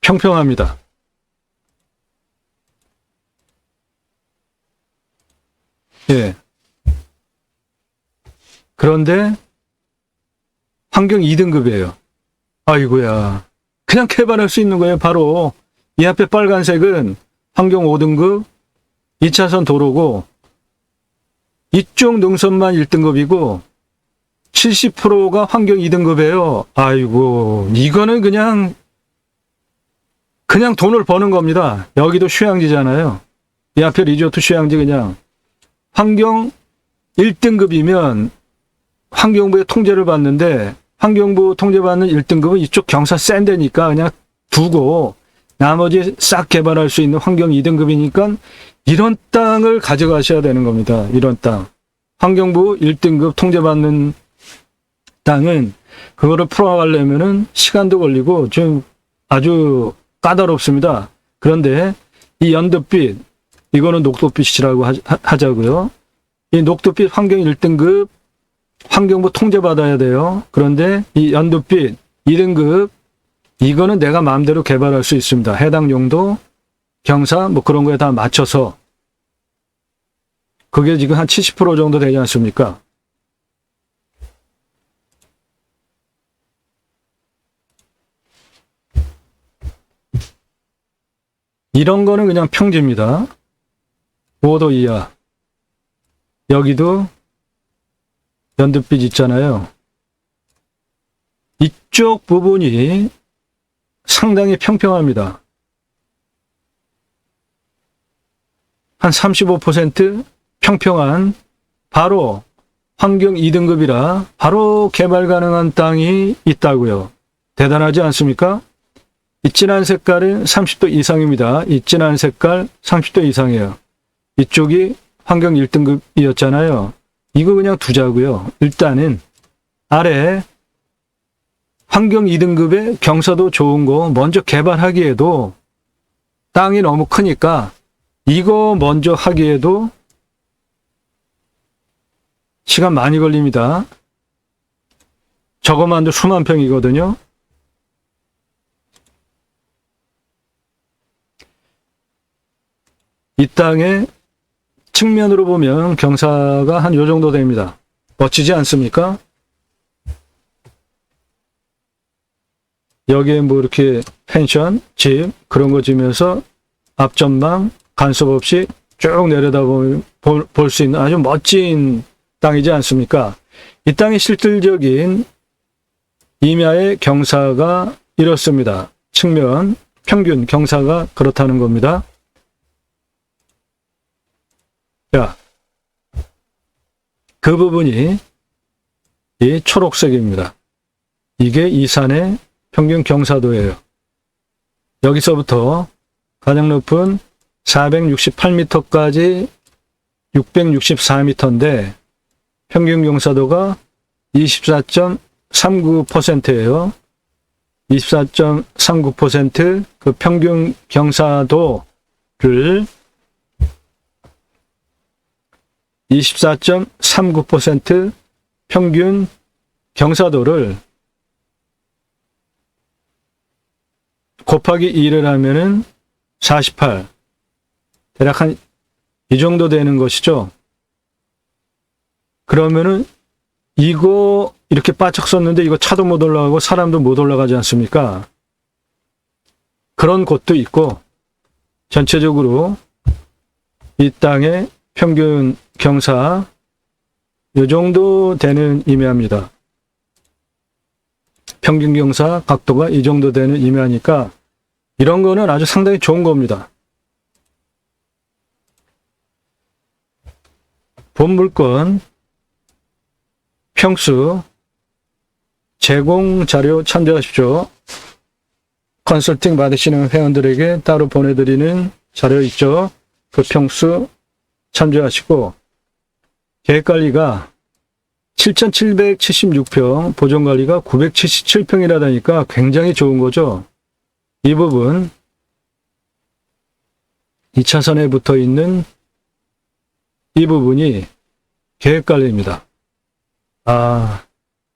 Speaker 1: 평평합니다. 예. 그런데 환경 2등급이에요. 아이고야. 그냥 개발할 수 있는 거예요. 바로 이 앞에 빨간색은 환경 5등급 2차선 도로고 이쪽 능선만 1등급이고 70%가 환경 2등급이에요. 아이고, 이거는 그냥 돈을 버는 겁니다. 여기도 휴양지잖아요. 이 앞에 리조트 휴양지 그냥 환경 1등급이면 환경부의 통제를 받는데 환경부 통제받는 1등급은 이쪽 경사 센 데니까 그냥 두고 나머지 싹 개발할 수 있는 환경 2등급이니까 이런 땅을 가져가셔야 되는 겁니다. 이런 땅. 환경부 1등급 통제받는 땅은 그거를 풀어가려면은 시간도 걸리고 좀 아주 까다롭습니다. 그런데 이 연두빛, 이거는 녹두빛이라고 하자고요. 이 녹두빛 환경 1등급 환경부 통제받아야 돼요. 그런데 이 연두빛 2등급 이거는 내가 마음대로 개발할 수 있습니다. 해당 용도, 경사 뭐 그런 거에 다 맞춰서 그게 지금 한 70% 정도 되지 않습니까? 이런 거는 그냥 평지입니다. 5도 이하. 여기도 연두빛 있잖아요. 이쪽 부분이 상당히 평평합니다. 한 35% 평평한 바로 환경 2등급이라 바로 개발 가능한 땅이 있다고요. 대단하지 않습니까? 이 진한 색깔은 30도 이상입니다. 이 진한 색깔 30도 이상이에요. 이쪽이 환경 1등급이었잖아요. 이거 그냥 두자고요. 일단은 아래 환경 2등급의 경사도 좋은 거 먼저 개발하기에도 땅이 너무 크니까 이거 먼저 하기에도 시간 많이 걸립니다. 저거만도 수만 평이거든요. 이 땅의 측면으로 보면 경사가 한 요 정도 됩니다. 멋지지 않습니까? 여기에 뭐 이렇게 펜션, 집 그런 거 지면서 앞전망 간섭 없이 쭉 내려다 볼 수 있는 아주 멋진 땅이지 않습니까? 이 땅의 실질적인 임야의 경사가 이렇습니다. 측면 평균 경사가 그렇다는 겁니다. 자, 그 부분이 이 초록색입니다. 이게 이 산의 평균 경사도예요. 여기서부터 가장 높은 468m까지 664m인데 평균 경사도가 24.39%예요. 24.39% 그 평균 경사도를 24.39% 평균 경사도를 곱하기 2를 하면은 48. 대략 한 이 정도 되는 것이죠. 그러면은 이거 이렇게 바짝 썼는데 이거 차도 못 올라가고 사람도 못 올라가지 않습니까? 그런 곳도 있고 전체적으로 이 땅의 평균 경사 이 정도 되는 임야입니다. 평균 경사 각도가 이 정도 되는 임야니까 이런 거는 아주 상당히 좋은 겁니다. 본 물건 평수 제공 자료 참조하십시오. 컨설팅 받으시는 회원들에게 따로 보내드리는 자료 있죠. 그 평수 참조하시고 계획관리가 7,776평, 보존관리가 977평이라다니까 굉장히 좋은 거죠. 이 부분 2차선에 붙어 있는 이 부분이 계획관리입니다. 아,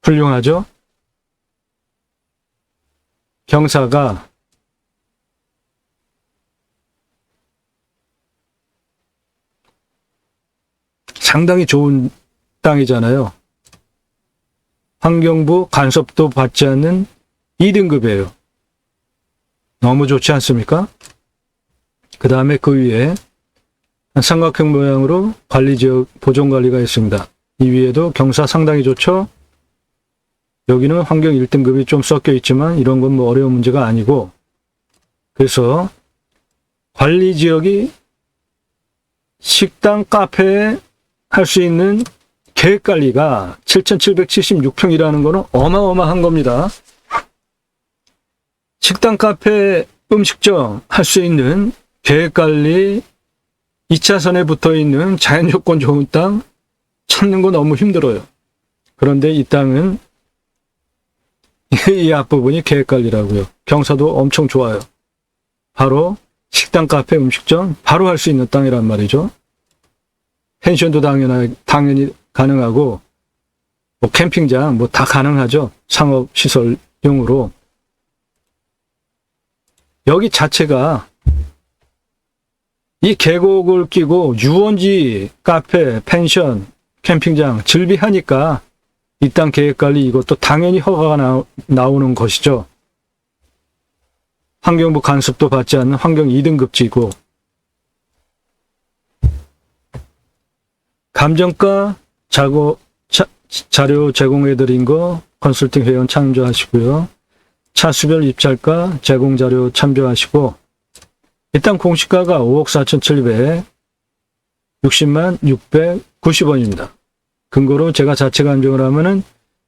Speaker 1: 훌륭하죠? 경사가 상당히 좋은 땅이잖아요. 환경부 간섭도 받지 않는 2등급이에요. 너무 좋지 않습니까? 그 다음에 그 위에 삼각형 모양으로 관리지역 보존관리가 있습니다. 이 위에도 경사 상당히 좋죠? 여기는 환경 1등급이 좀 섞여 있지만 이런 건 뭐 어려운 문제가 아니고, 그래서 관리지역이 식당, 카페에 할 수 있는 계획관리가 7,776평이라는 거는 어마어마한 겁니다. 식당, 카페, 음식점 할 수 있는 계획관리 2차선에 붙어있는 자연조건 좋은 땅 찾는 거 너무 힘들어요. 그런데 이 땅은 이 앞부분이 계획관리라고요. 경사도 엄청 좋아요. 바로 식당, 카페, 음식점 바로 할 수 있는 땅이란 말이죠. 펜션도 당연히 가능하고, 뭐 캠핑장 뭐 다 가능하죠. 상업시설용으로. 여기 자체가 이 계곡을 끼고 유원지, 카페, 펜션, 캠핑장 즐비하니까 이 땅 계획관리 이것도 당연히 허가가 나오는 것이죠. 환경부 간섭도 받지 않는 환경 2등급지고, 감정가 자료 제공해드린 거 컨설팅 회원 참조하시고요. 차수별 입찰가 제공 자료 참조하시고, 일단 공시가가 5억 4,760만 690원입니다. 근거로 제가 자체 감정을 하면은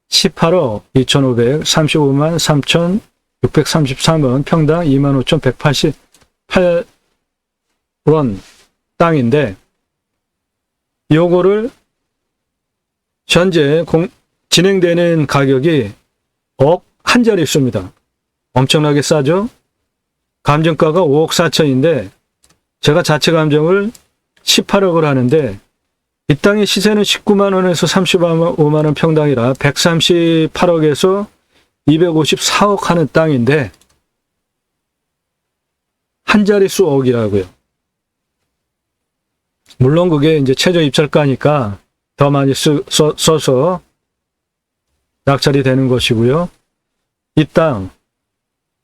Speaker 1: 18억 2,535만 3,633원, 평당 25,188원 땅인데, 요거를 현재 진행되는 가격이 억 한 자릿수입니다. 엄청나게 싸죠? 감정가가 5억 4천인데 제가 자체 감정을 18억을 하는데, 이 땅의 시세는 19만 원에서 35만 원 평당이라 138억에서 254억 하는 땅인데 한 자릿수 억이라고요. 물론 그게 이제 최저 입찰가니까 더 많이 써서 낙찰이 되는 것이고요. 이 땅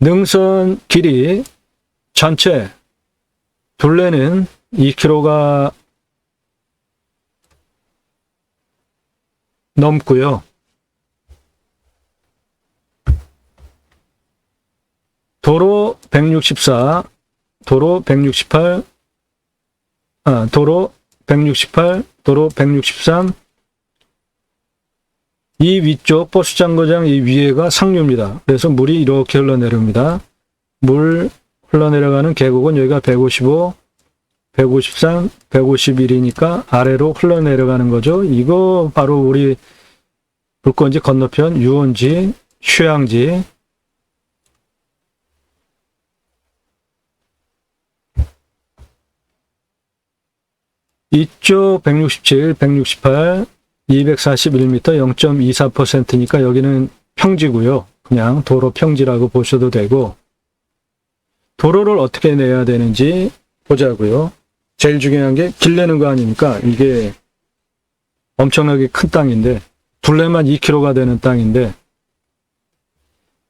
Speaker 1: 능선 길이 전체 둘레는 2km가 넘고요. 도로 164, 도로 168, 도로 168, 도로 163, 이 위쪽 버스 정거장 이 위에가 상류입니다. 그래서 물이 이렇게 흘러내립니다. 물 흘러내려가는 계곡은 여기가 155, 153, 151이니까 아래로 흘러내려가는 거죠. 이거 바로 우리 물건지 건너편 유원지, 휴양지. 이쪽 167, 168, 241m 0.24%니까 여기는 평지고요. 그냥 도로 평지라고 보셔도 되고, 도로를 어떻게 내야 되는지 보자고요. 제일 중요한 게 길 내는 거 아닙니까? 이게 엄청나게 큰 땅인데 둘레만 2km가 되는 땅인데,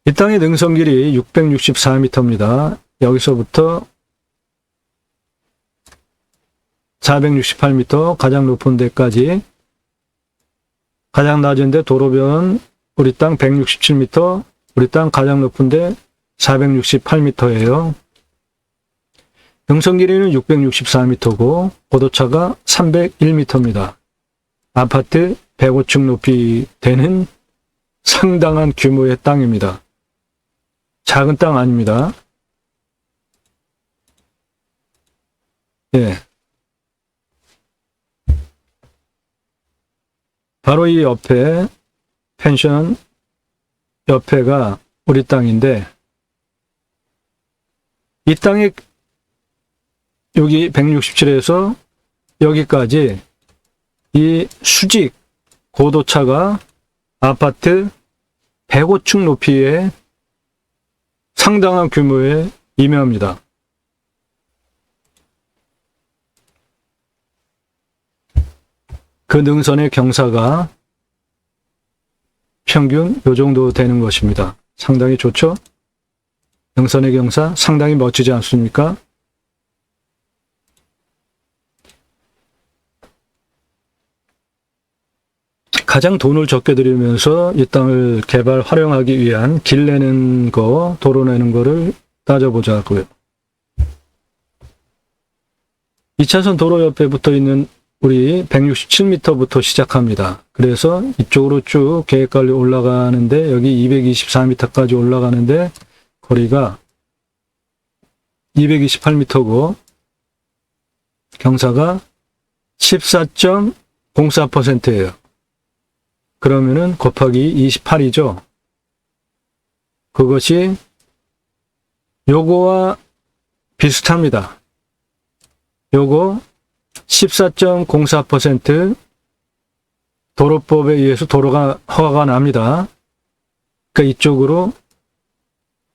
Speaker 1: 이 땅의 능선길이 664m입니다. 여기서부터 468m 가장 높은 데까지, 가장 낮은 데 도로변 우리 땅 167m, 우리 땅 가장 높은 데 468m예요. 능선 길이는 664m고 고도차가 301m입니다. 아파트 105층 높이 되는 상당한 규모의 땅입니다. 작은 땅 아닙니다. 예. 바로 이 옆에 펜션 옆에가 우리 땅인데, 이 땅에 여기 167에서 여기까지 이 수직 고도차가 아파트 105층 높이에 상당한 규모에 임해합니다. 그 능선의 경사가 평균 요 정도 되는 것입니다. 상당히 좋죠? 능선의 경사 상당히 멋지지 않습니까? 가장 돈을 적게 들이면서 이 땅을 개발 활용하기 위한 길 내는 거, 도로 내는 거를 따져보자고요. 2차선 도로 옆에 붙어 있는 우리 167m부터 시작합니다. 그래서 이쪽으로 쭉 계획관리 올라가는데 여기 224m까지 올라가는데 거리가 228m고 경사가 14.04%예요. 그러면은 곱하기 28이죠. 그것이 요거와 비슷합니다. 요거 14.04% 도로법에 의해서 도로가 허가가 납니다. 그러니까 이쪽으로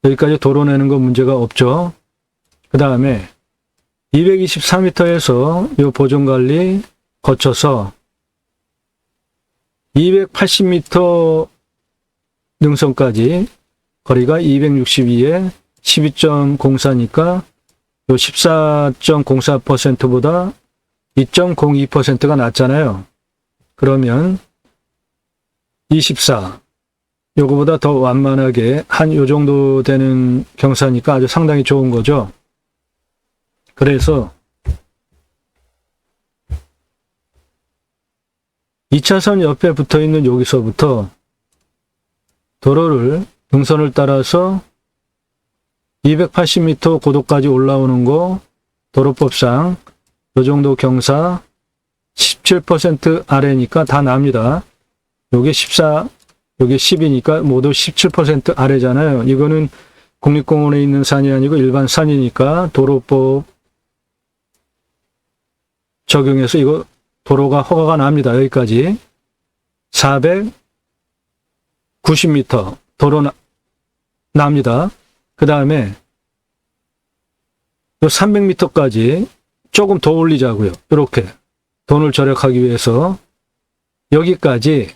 Speaker 1: 여기까지 도로 내는 건 문제가 없죠. 그 다음에 224m에서 요 보존관리 거쳐서 280m 능선까지 거리가 262에 12.04니까 요 14.04%보다 2.02%가 낮잖아요. 그러면 24 요거보다 더 완만하게 한 요 정도 되는 경사니까 아주 상당히 좋은 거죠. 그래서 2차선 옆에 붙어 있는 여기서부터 도로를 능선을 따라서 280m 고도까지 올라오는 거 도로법상 요 정도 경사 17% 아래니까 다 납니다. 요게 14, 요게 10이니까 모두 17% 아래잖아요. 이거는 국립공원에 있는 산이 아니고 일반 산이니까 도로법 적용해서 이거 도로가 허가가 납니다. 여기까지 490m 도로 납니다. 그 다음에 요 300m까지 조금 더 올리자고요. 이렇게 돈을 절약하기 위해서 여기까지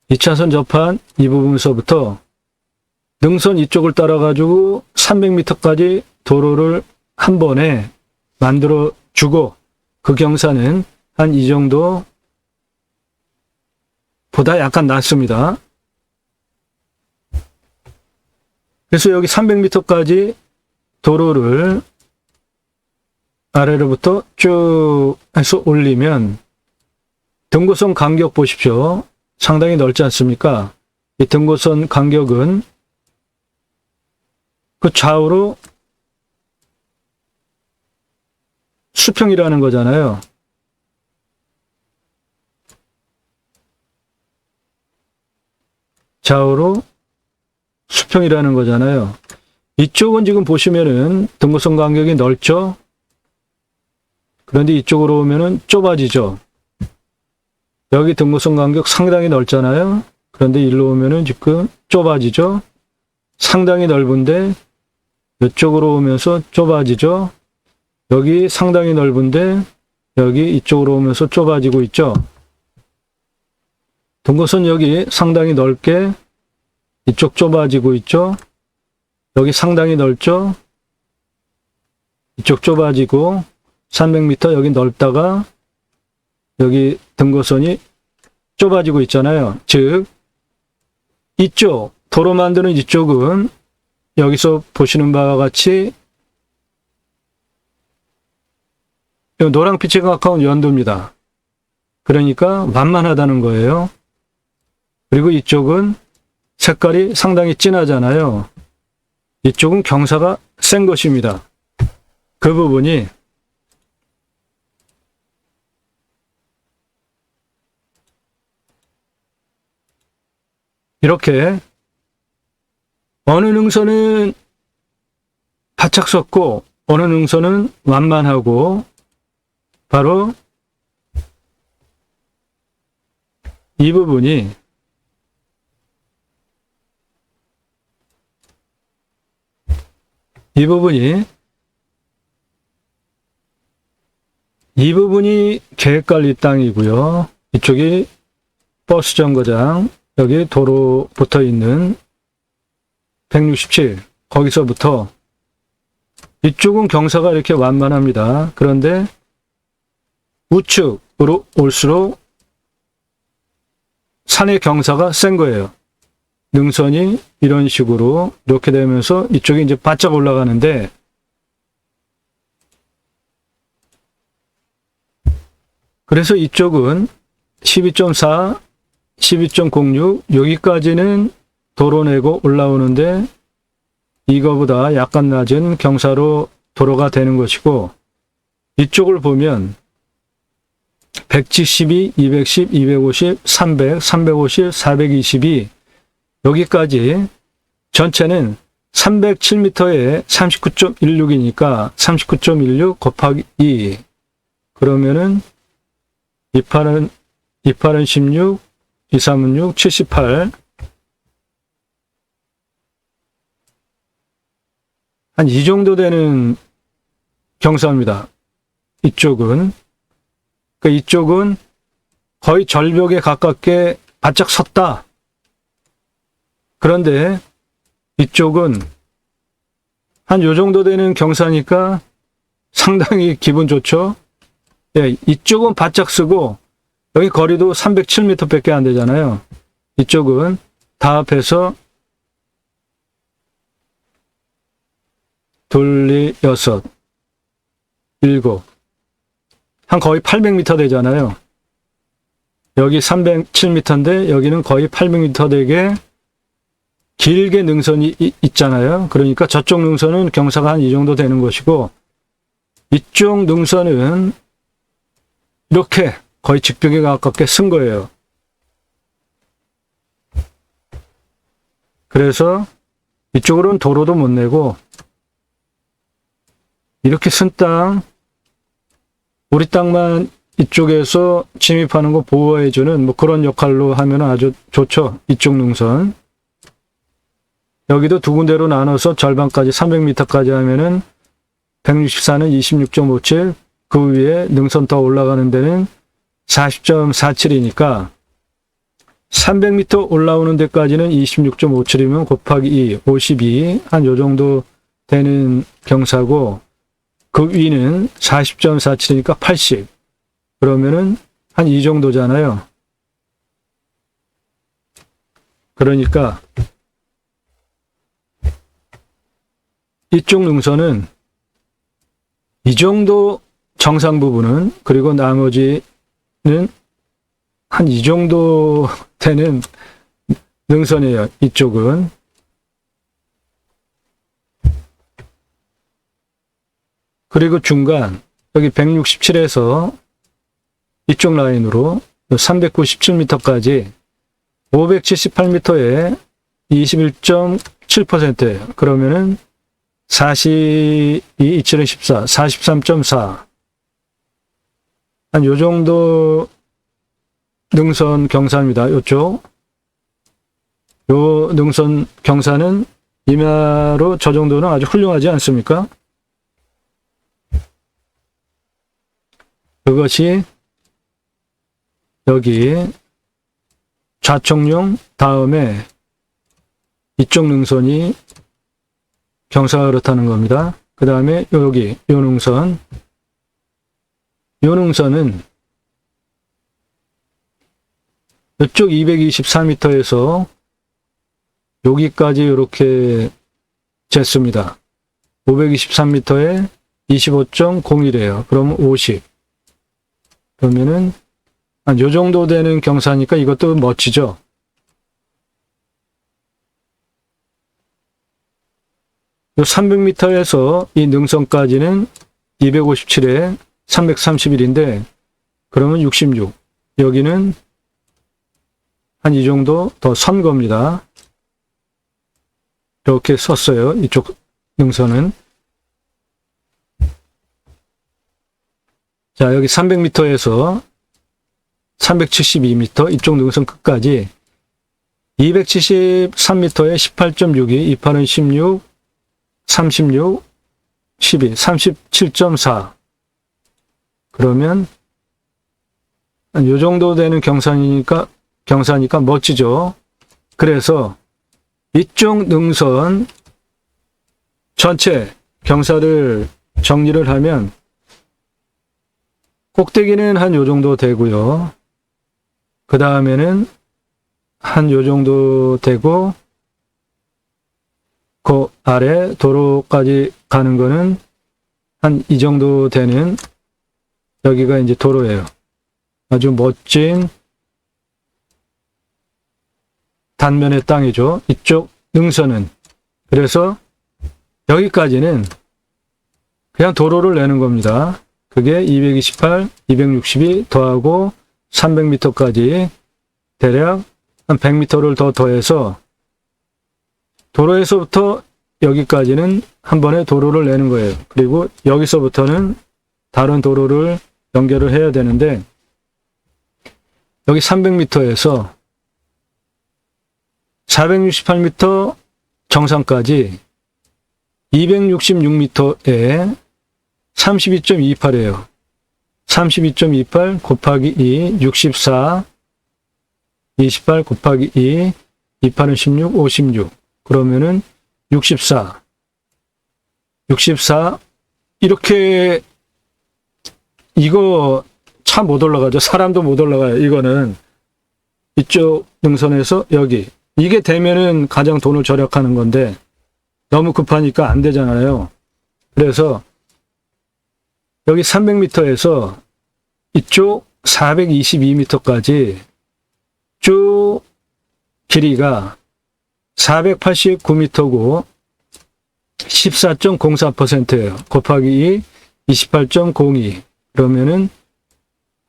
Speaker 1: 2차선 접한 이 부분에서부터 능선 이쪽을 따라 가지고 300m까지 도로를 한 번에 만들어 주고 그 경사는 한 이 정도 보다 약간 낮습니다. 그래서 여기 300m까지 도로를 아래로부터 쭉 해서 올리면 등고선 간격 보십시오. 상당히 넓지 않습니까? 이 등고선 간격은 그 좌우로 수평이라는 거잖아요. 좌우로 수평이라는 거잖아요. 이쪽은 지금 보시면은 등고선 간격이 넓죠? 그런데 이쪽으로 오면은 좁아지죠? 여기 등고선 간격 상당히 넓잖아요? 그런데 일로 오면은 지금 좁아지죠? 상당히 넓은데 이쪽으로 오면서 좁아지죠? 여기 상당히 넓은데 여기 이쪽으로 오면서 좁아지고 있죠? 등고선 여기 상당히 넓게 이쪽 좁아지고 있죠? 여기 상당히 넓죠? 이쪽 좁아지고 300m 여기 넓다가 여기 등고선이 좁아지고 있잖아요. 즉 이쪽 도로 만드는 이쪽은 여기서 보시는 바와 같이 노랑빛에 가까운 연두입니다. 그러니까 완만하다는 거예요. 그리고 이쪽은 색깔이 상당히 진하잖아요. 이쪽은 경사가 센 것입니다. 그 부분이 이렇게 어느 능선은 바짝 섰고 어느 능선은 완만하고 바로 이 부분이 계획관리 땅이고요. 이쪽이 버스 정거장, 여기 도로 붙어 있는 167, 거기서부터 이쪽은 경사가 이렇게 완만합니다. 그런데 우측으로 올수록 산의 경사가 센 거예요. 능선이 이런 식으로 이렇게 되면서 이쪽이 이제 바짝 올라가는데, 그래서 이쪽은 12.4, 12.06 여기까지는 도로 내고 올라오는데 이거보다 약간 낮은 경사로 도로가 되는 것이고, 이쪽을 보면 172, 210, 250, 300, 350, 422 여기까지 전체는 307m에 39.16이니까 39.16 곱하기 2 그러면은 28은 16, 2, 3은 6, 78 한 이 정도 되는 경사입니다. 이쪽은 그러니까 이쪽은 거의 절벽에 가깝게 바짝 섰다. 그런데 이쪽은 한 요 정도 되는 경사니까 상당히 기분 좋죠. 예, 이쪽은 바짝 쓰고 여기 거리도 307m 밖에 안 되잖아요. 이쪽은 다 합해서 둘, 여섯, 일곱 한 거의 800m 되잖아요. 여기 307m인데 여기는 거의 800m 되게 길게 능선이 있잖아요. 그러니까 저쪽 능선은 경사가 한 이 정도 되는 것이고 이쪽 능선은 이렇게 거의 직벽에 가깝게 쓴 거예요. 그래서 이쪽으로는 도로도 못 내고 이렇게 쓴 땅, 우리 땅만 이쪽에서 침입하는 거 보호해주는 뭐 그런 역할로 하면 아주 좋죠. 이쪽 능선. 여기도 두 군데로 나눠서 절반까지 300m까지 하면은 164는 26.57, 그 위에 능선 더 올라가는 데는 40.47이니까 300m 올라오는 데까지는 26.57이면 곱하기 2, 52, 한 요 정도 되는 경사고 그 위는 40.47이니까 80. 그러면은 한 이 정도잖아요. 그러니까 이쪽 능선은 이 정도 정상 부분은 그리고 나머지는 한 이 정도 되는 능선이에요. 이쪽은. 그리고 중간 여기 167에서 이쪽 라인으로 397m까지 578m에 21.7%예요. 그러면은 42, 27은 14, 43.4. 한 요 정도 능선 경사입니다. 요쪽. 요 능선 경사는 임야로 저 정도는 아주 훌륭하지 않습니까? 그것이 여기 좌청룡 다음에 이쪽 능선이 경사가 그렇다는 겁니다. 그 다음에 여기 요 능선, 요 능선은 이쪽 224m에서 여기까지 이렇게 쟀습니다. 523m에 25.01이에요. 그럼 50. 그러면은 한 요 정도 되는 경사니까 이것도 멋지죠. 요 300m에서 이 능선까지는 257에 331인데 그러면 66. 여기는 한 이 정도 더 선 겁니다. 이렇게 섰어요. 이쪽 능선은. 자, 여기 300m에서 372m 이쪽 능선 끝까지 273m에 18.62, 28은 16, 36, 12, 37.4. 그러면 요 정도 되는 경사니까 멋지죠. 그래서 이쪽 능선 전체 경사를 정리를 하면 꼭대기는 한 요 정도 되고요. 그 다음에는 한 요 정도 되고, 그 아래 도로까지 가는 거는 한 이 정도 되는, 여기가 이제 도로예요. 아주 멋진 단면의 땅이죠. 이쪽 능선은. 그래서 여기까지는 그냥 도로를 내는 겁니다. 그게 228, 262 더하고 300m까지 대략 한 100m를 더 더해서 도로에서부터 여기까지는 한 번에 도로를 내는 거예요. 그리고 여기서부터는 다른 도로를 연결을 해야 되는데 여기 300m에서 468m 정상까지 266m에 32.28이에요. 32.28 곱하기 2, 64, 28 곱하기 2, 28은 16, 56. 그러면은 64. 64. 이렇게, 이거 차 못 올라가죠. 사람도 못 올라가요. 이거는. 이쪽 능선에서 여기. 이게 되면은 가장 돈을 절약하는 건데, 너무 급하니까 안 되잖아요. 그래서, 여기 300m에서 이쪽 422m까지 쭉 길이가 489m고 14.04%예요. 곱하기 2, 28.02. 그러면은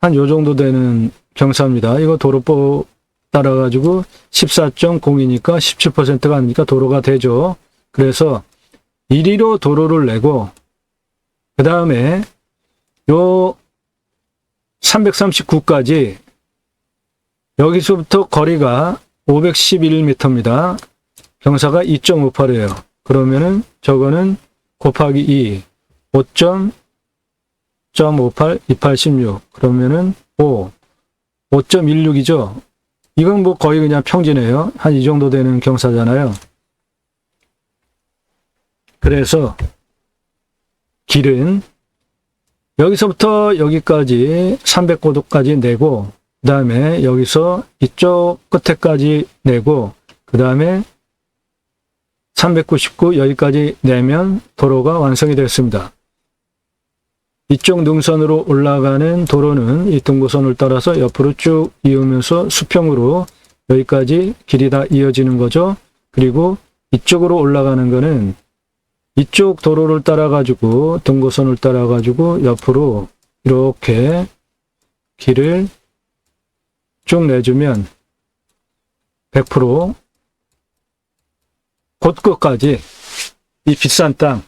Speaker 1: 한 요 정도 되는 경사입니다. 이거 도로법 따라가지고 14.02니까 17%가 아니니까 도로가 되죠. 그래서 1위로 도로를 내고 그 다음에 요 339까지 여기서부터 거리가 511m입니다. 경사가 2.58이에요. 그러면은 저거는 곱하기 2, 5.58, 286. 그러면은 5, 5.16이죠. 이건 뭐 거의 그냥 평지네요. 한 이 정도 되는 경사잖아요. 그래서 길은 여기서부터 여기까지 300고도까지 내고 그 다음에 여기서 이쪽 끝에까지 내고 그 다음에 399 여기까지 내면 도로가 완성이 됐습니다. 이쪽 능선으로 올라가는 도로는 이 등고선을 따라서 옆으로 쭉 이으면서 수평으로 여기까지 길이 다 이어지는 거죠. 그리고 이쪽으로 올라가는 거는 이쪽 도로를 따라가지고 등고선을 따라가지고 옆으로 이렇게 길을 쭉 내주면 100% 곳곳까지 이 비싼 땅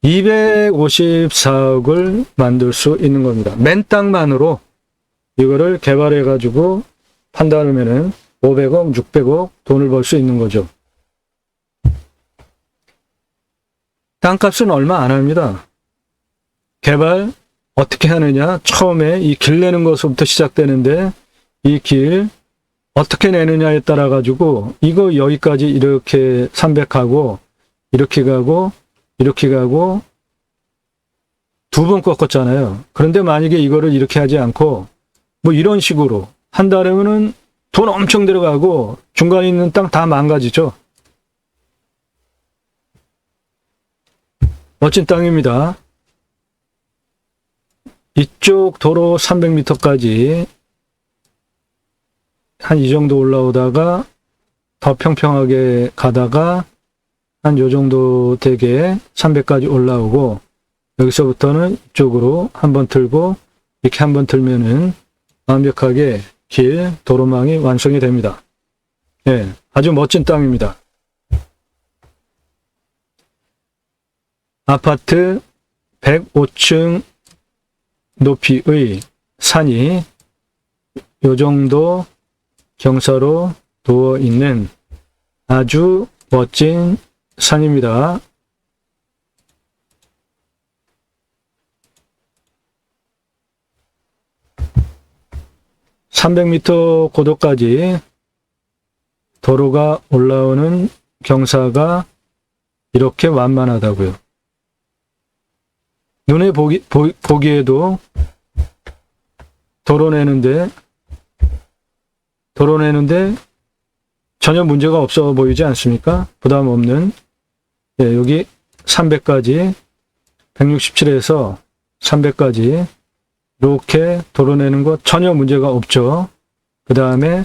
Speaker 1: 254억을 만들 수 있는 겁니다. 맨 땅만으로 이거를 개발해 가지고 판다면은 500억, 600억 돈을 벌 수 있는 거죠. 땅값은 얼마 안 합니다. 개발 어떻게 하느냐? 처음에 이 길 내는 것부터 시작되는데 이 길 어떻게 내느냐에 따라 가지고 이거 여기까지 이렇게 300하고 이렇게 가고 이렇게 가고 두 번 꺾었잖아요. 그런데 만약에 이거를 이렇게 하지 않고 뭐 이런 식으로 한다면은 돈 엄청 들어가고 중간에 있는 땅 다 망가지죠. 멋진 땅입니다. 이쪽 도로 300m까지 한 이 정도 올라오다가 더 평평하게 가다가 한 요 정도 되게 300까지 올라오고 여기서부터는 이쪽으로 한번 틀고 이렇게 한번 틀면은 완벽하게 길, 도로망이 완성이 됩니다. 예, 아주 멋진 땅입니다. 아파트 105층 높이의 산이 요 정도 경사로 누워 있는 아주 멋진 산입니다. (300m) 고도까지 도로가 올라오는 경사가 이렇게 완만하다고요. 눈에 보기에도 도로 내는데 전혀 문제가 없어 보이지 않습니까? 부담 없는. 예, 여기 300까지 167에서 300까지 이렇게 도로 내는 것 전혀 문제가 없죠. 그 다음에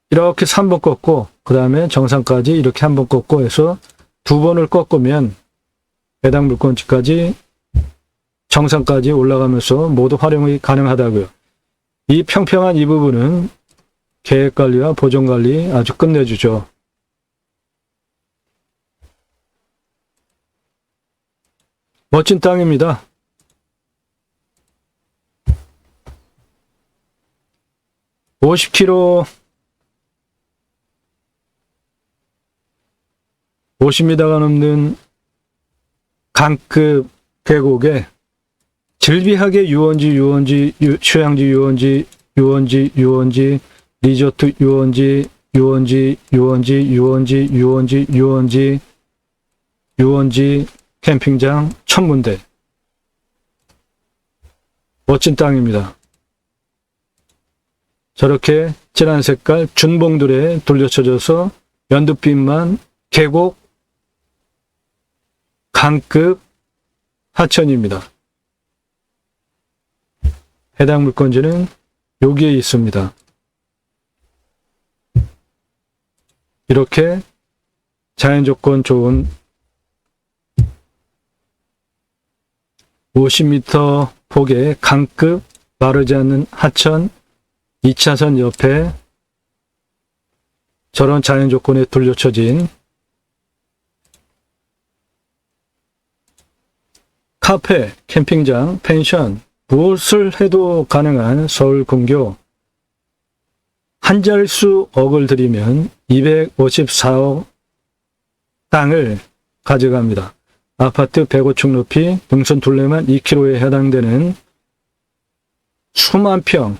Speaker 1: 이렇게 3번 꺾고 그 다음에 정상까지 이렇게 한번 꺾고 해서 2번을 꺾으면 해당 물건지까지 정상까지 올라가면서 모두 활용이 가능하다고요. 이 평평한 이 부분은 계획관리와 보존관리 아주 끝내주죠. 멋진 땅입니다. (50km) 50m가 넘는 강급 계곡에 질비하게 유원지, 휴양지 유원지, 리조트 유원지 캠핑장 천문대. 멋진 땅입니다. 저렇게 진한 색깔 준봉들에 돌려쳐져서 연두빛만 계곡 강급 하천입니다. 해당 물건지는 여기에 있습니다. 이렇게 자연조건 좋은 50m 폭의 강급 마르지 않는 하천 2차선 옆에 저런 자연조건에 둘러쳐진 카페, 캠핑장, 펜션, 무엇을 해도 가능한 서울 근교 한 자릿수 억을 들이면 254억 땅을 가져갑니다. 아파트 105층 높이 능선 둘레만 2km에 해당되는 수만 평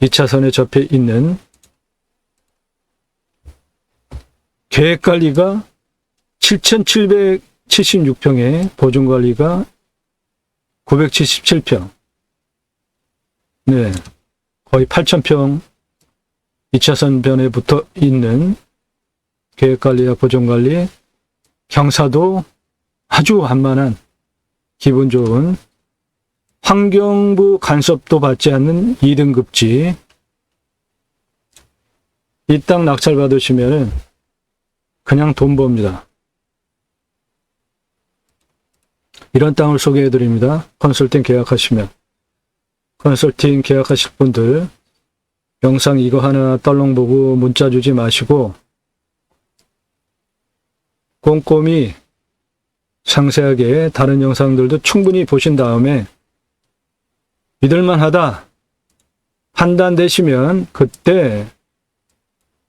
Speaker 1: 2차선에 접해 있는 계획관리가 7,776평에 보존관리가 977평. 네. 거의 8,000평 2차선 변에 붙어 있는 계획관리와 보존관리, 경사도 아주 완만한 기분 좋은 환경부 간섭도 받지 않는 2등급지. 이 땅 낙찰 받으시면은 그냥 돈 법니다. 이런 땅을 소개해 드립니다. 컨설팅 계약하시면. 컨설팅 계약하실 분들 영상 이거 하나 떨렁 보고 문자 주지 마시고 꼼꼼히 상세하게 다른 영상들도 충분히 보신 다음에 믿을만하다 판단되시면 그때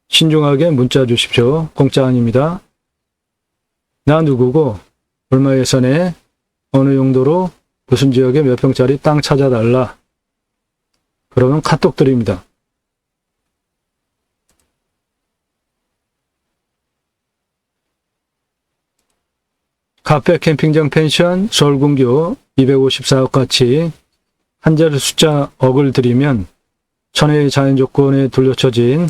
Speaker 1: 신중하게 문자 주십시오. 공짜 아닙니다. 나 누구고 얼마 예산에 어느 용도로 무슨 지역에 몇 평짜리 땅 찾아달라. 그러면 카톡 드립니다. 카페, 캠핑장, 펜션, 서울 근교 254억 같이 한 자리 숫자 억을 들이면 천혜의 자연조건에 둘러쳐진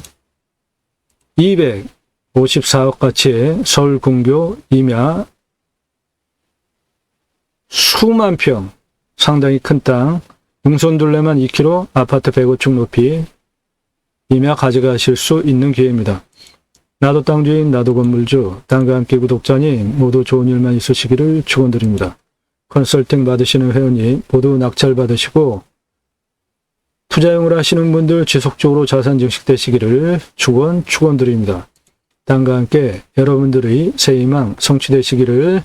Speaker 1: 254억 가치의 서울 근교 임야 수만 평 상당히 큰 땅 능선 둘레만 2km 아파트 105층 높이 임야 가져가실 수 있는 기회입니다. 나도 땅주인 나도 건물주 땅과 함께 구독자님 모두 좋은 일만 있으시기를 축원드립니다. 컨설팅 받으시는 회원님 모두 낙찰 받으시고 투자용을 하시는 분들 지속적으로 자산 증식되시기를 축원드립니다. 땅과 함께 여러분들의 새 희망 성취되시기를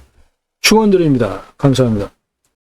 Speaker 1: 축원드립니다. 감사합니다.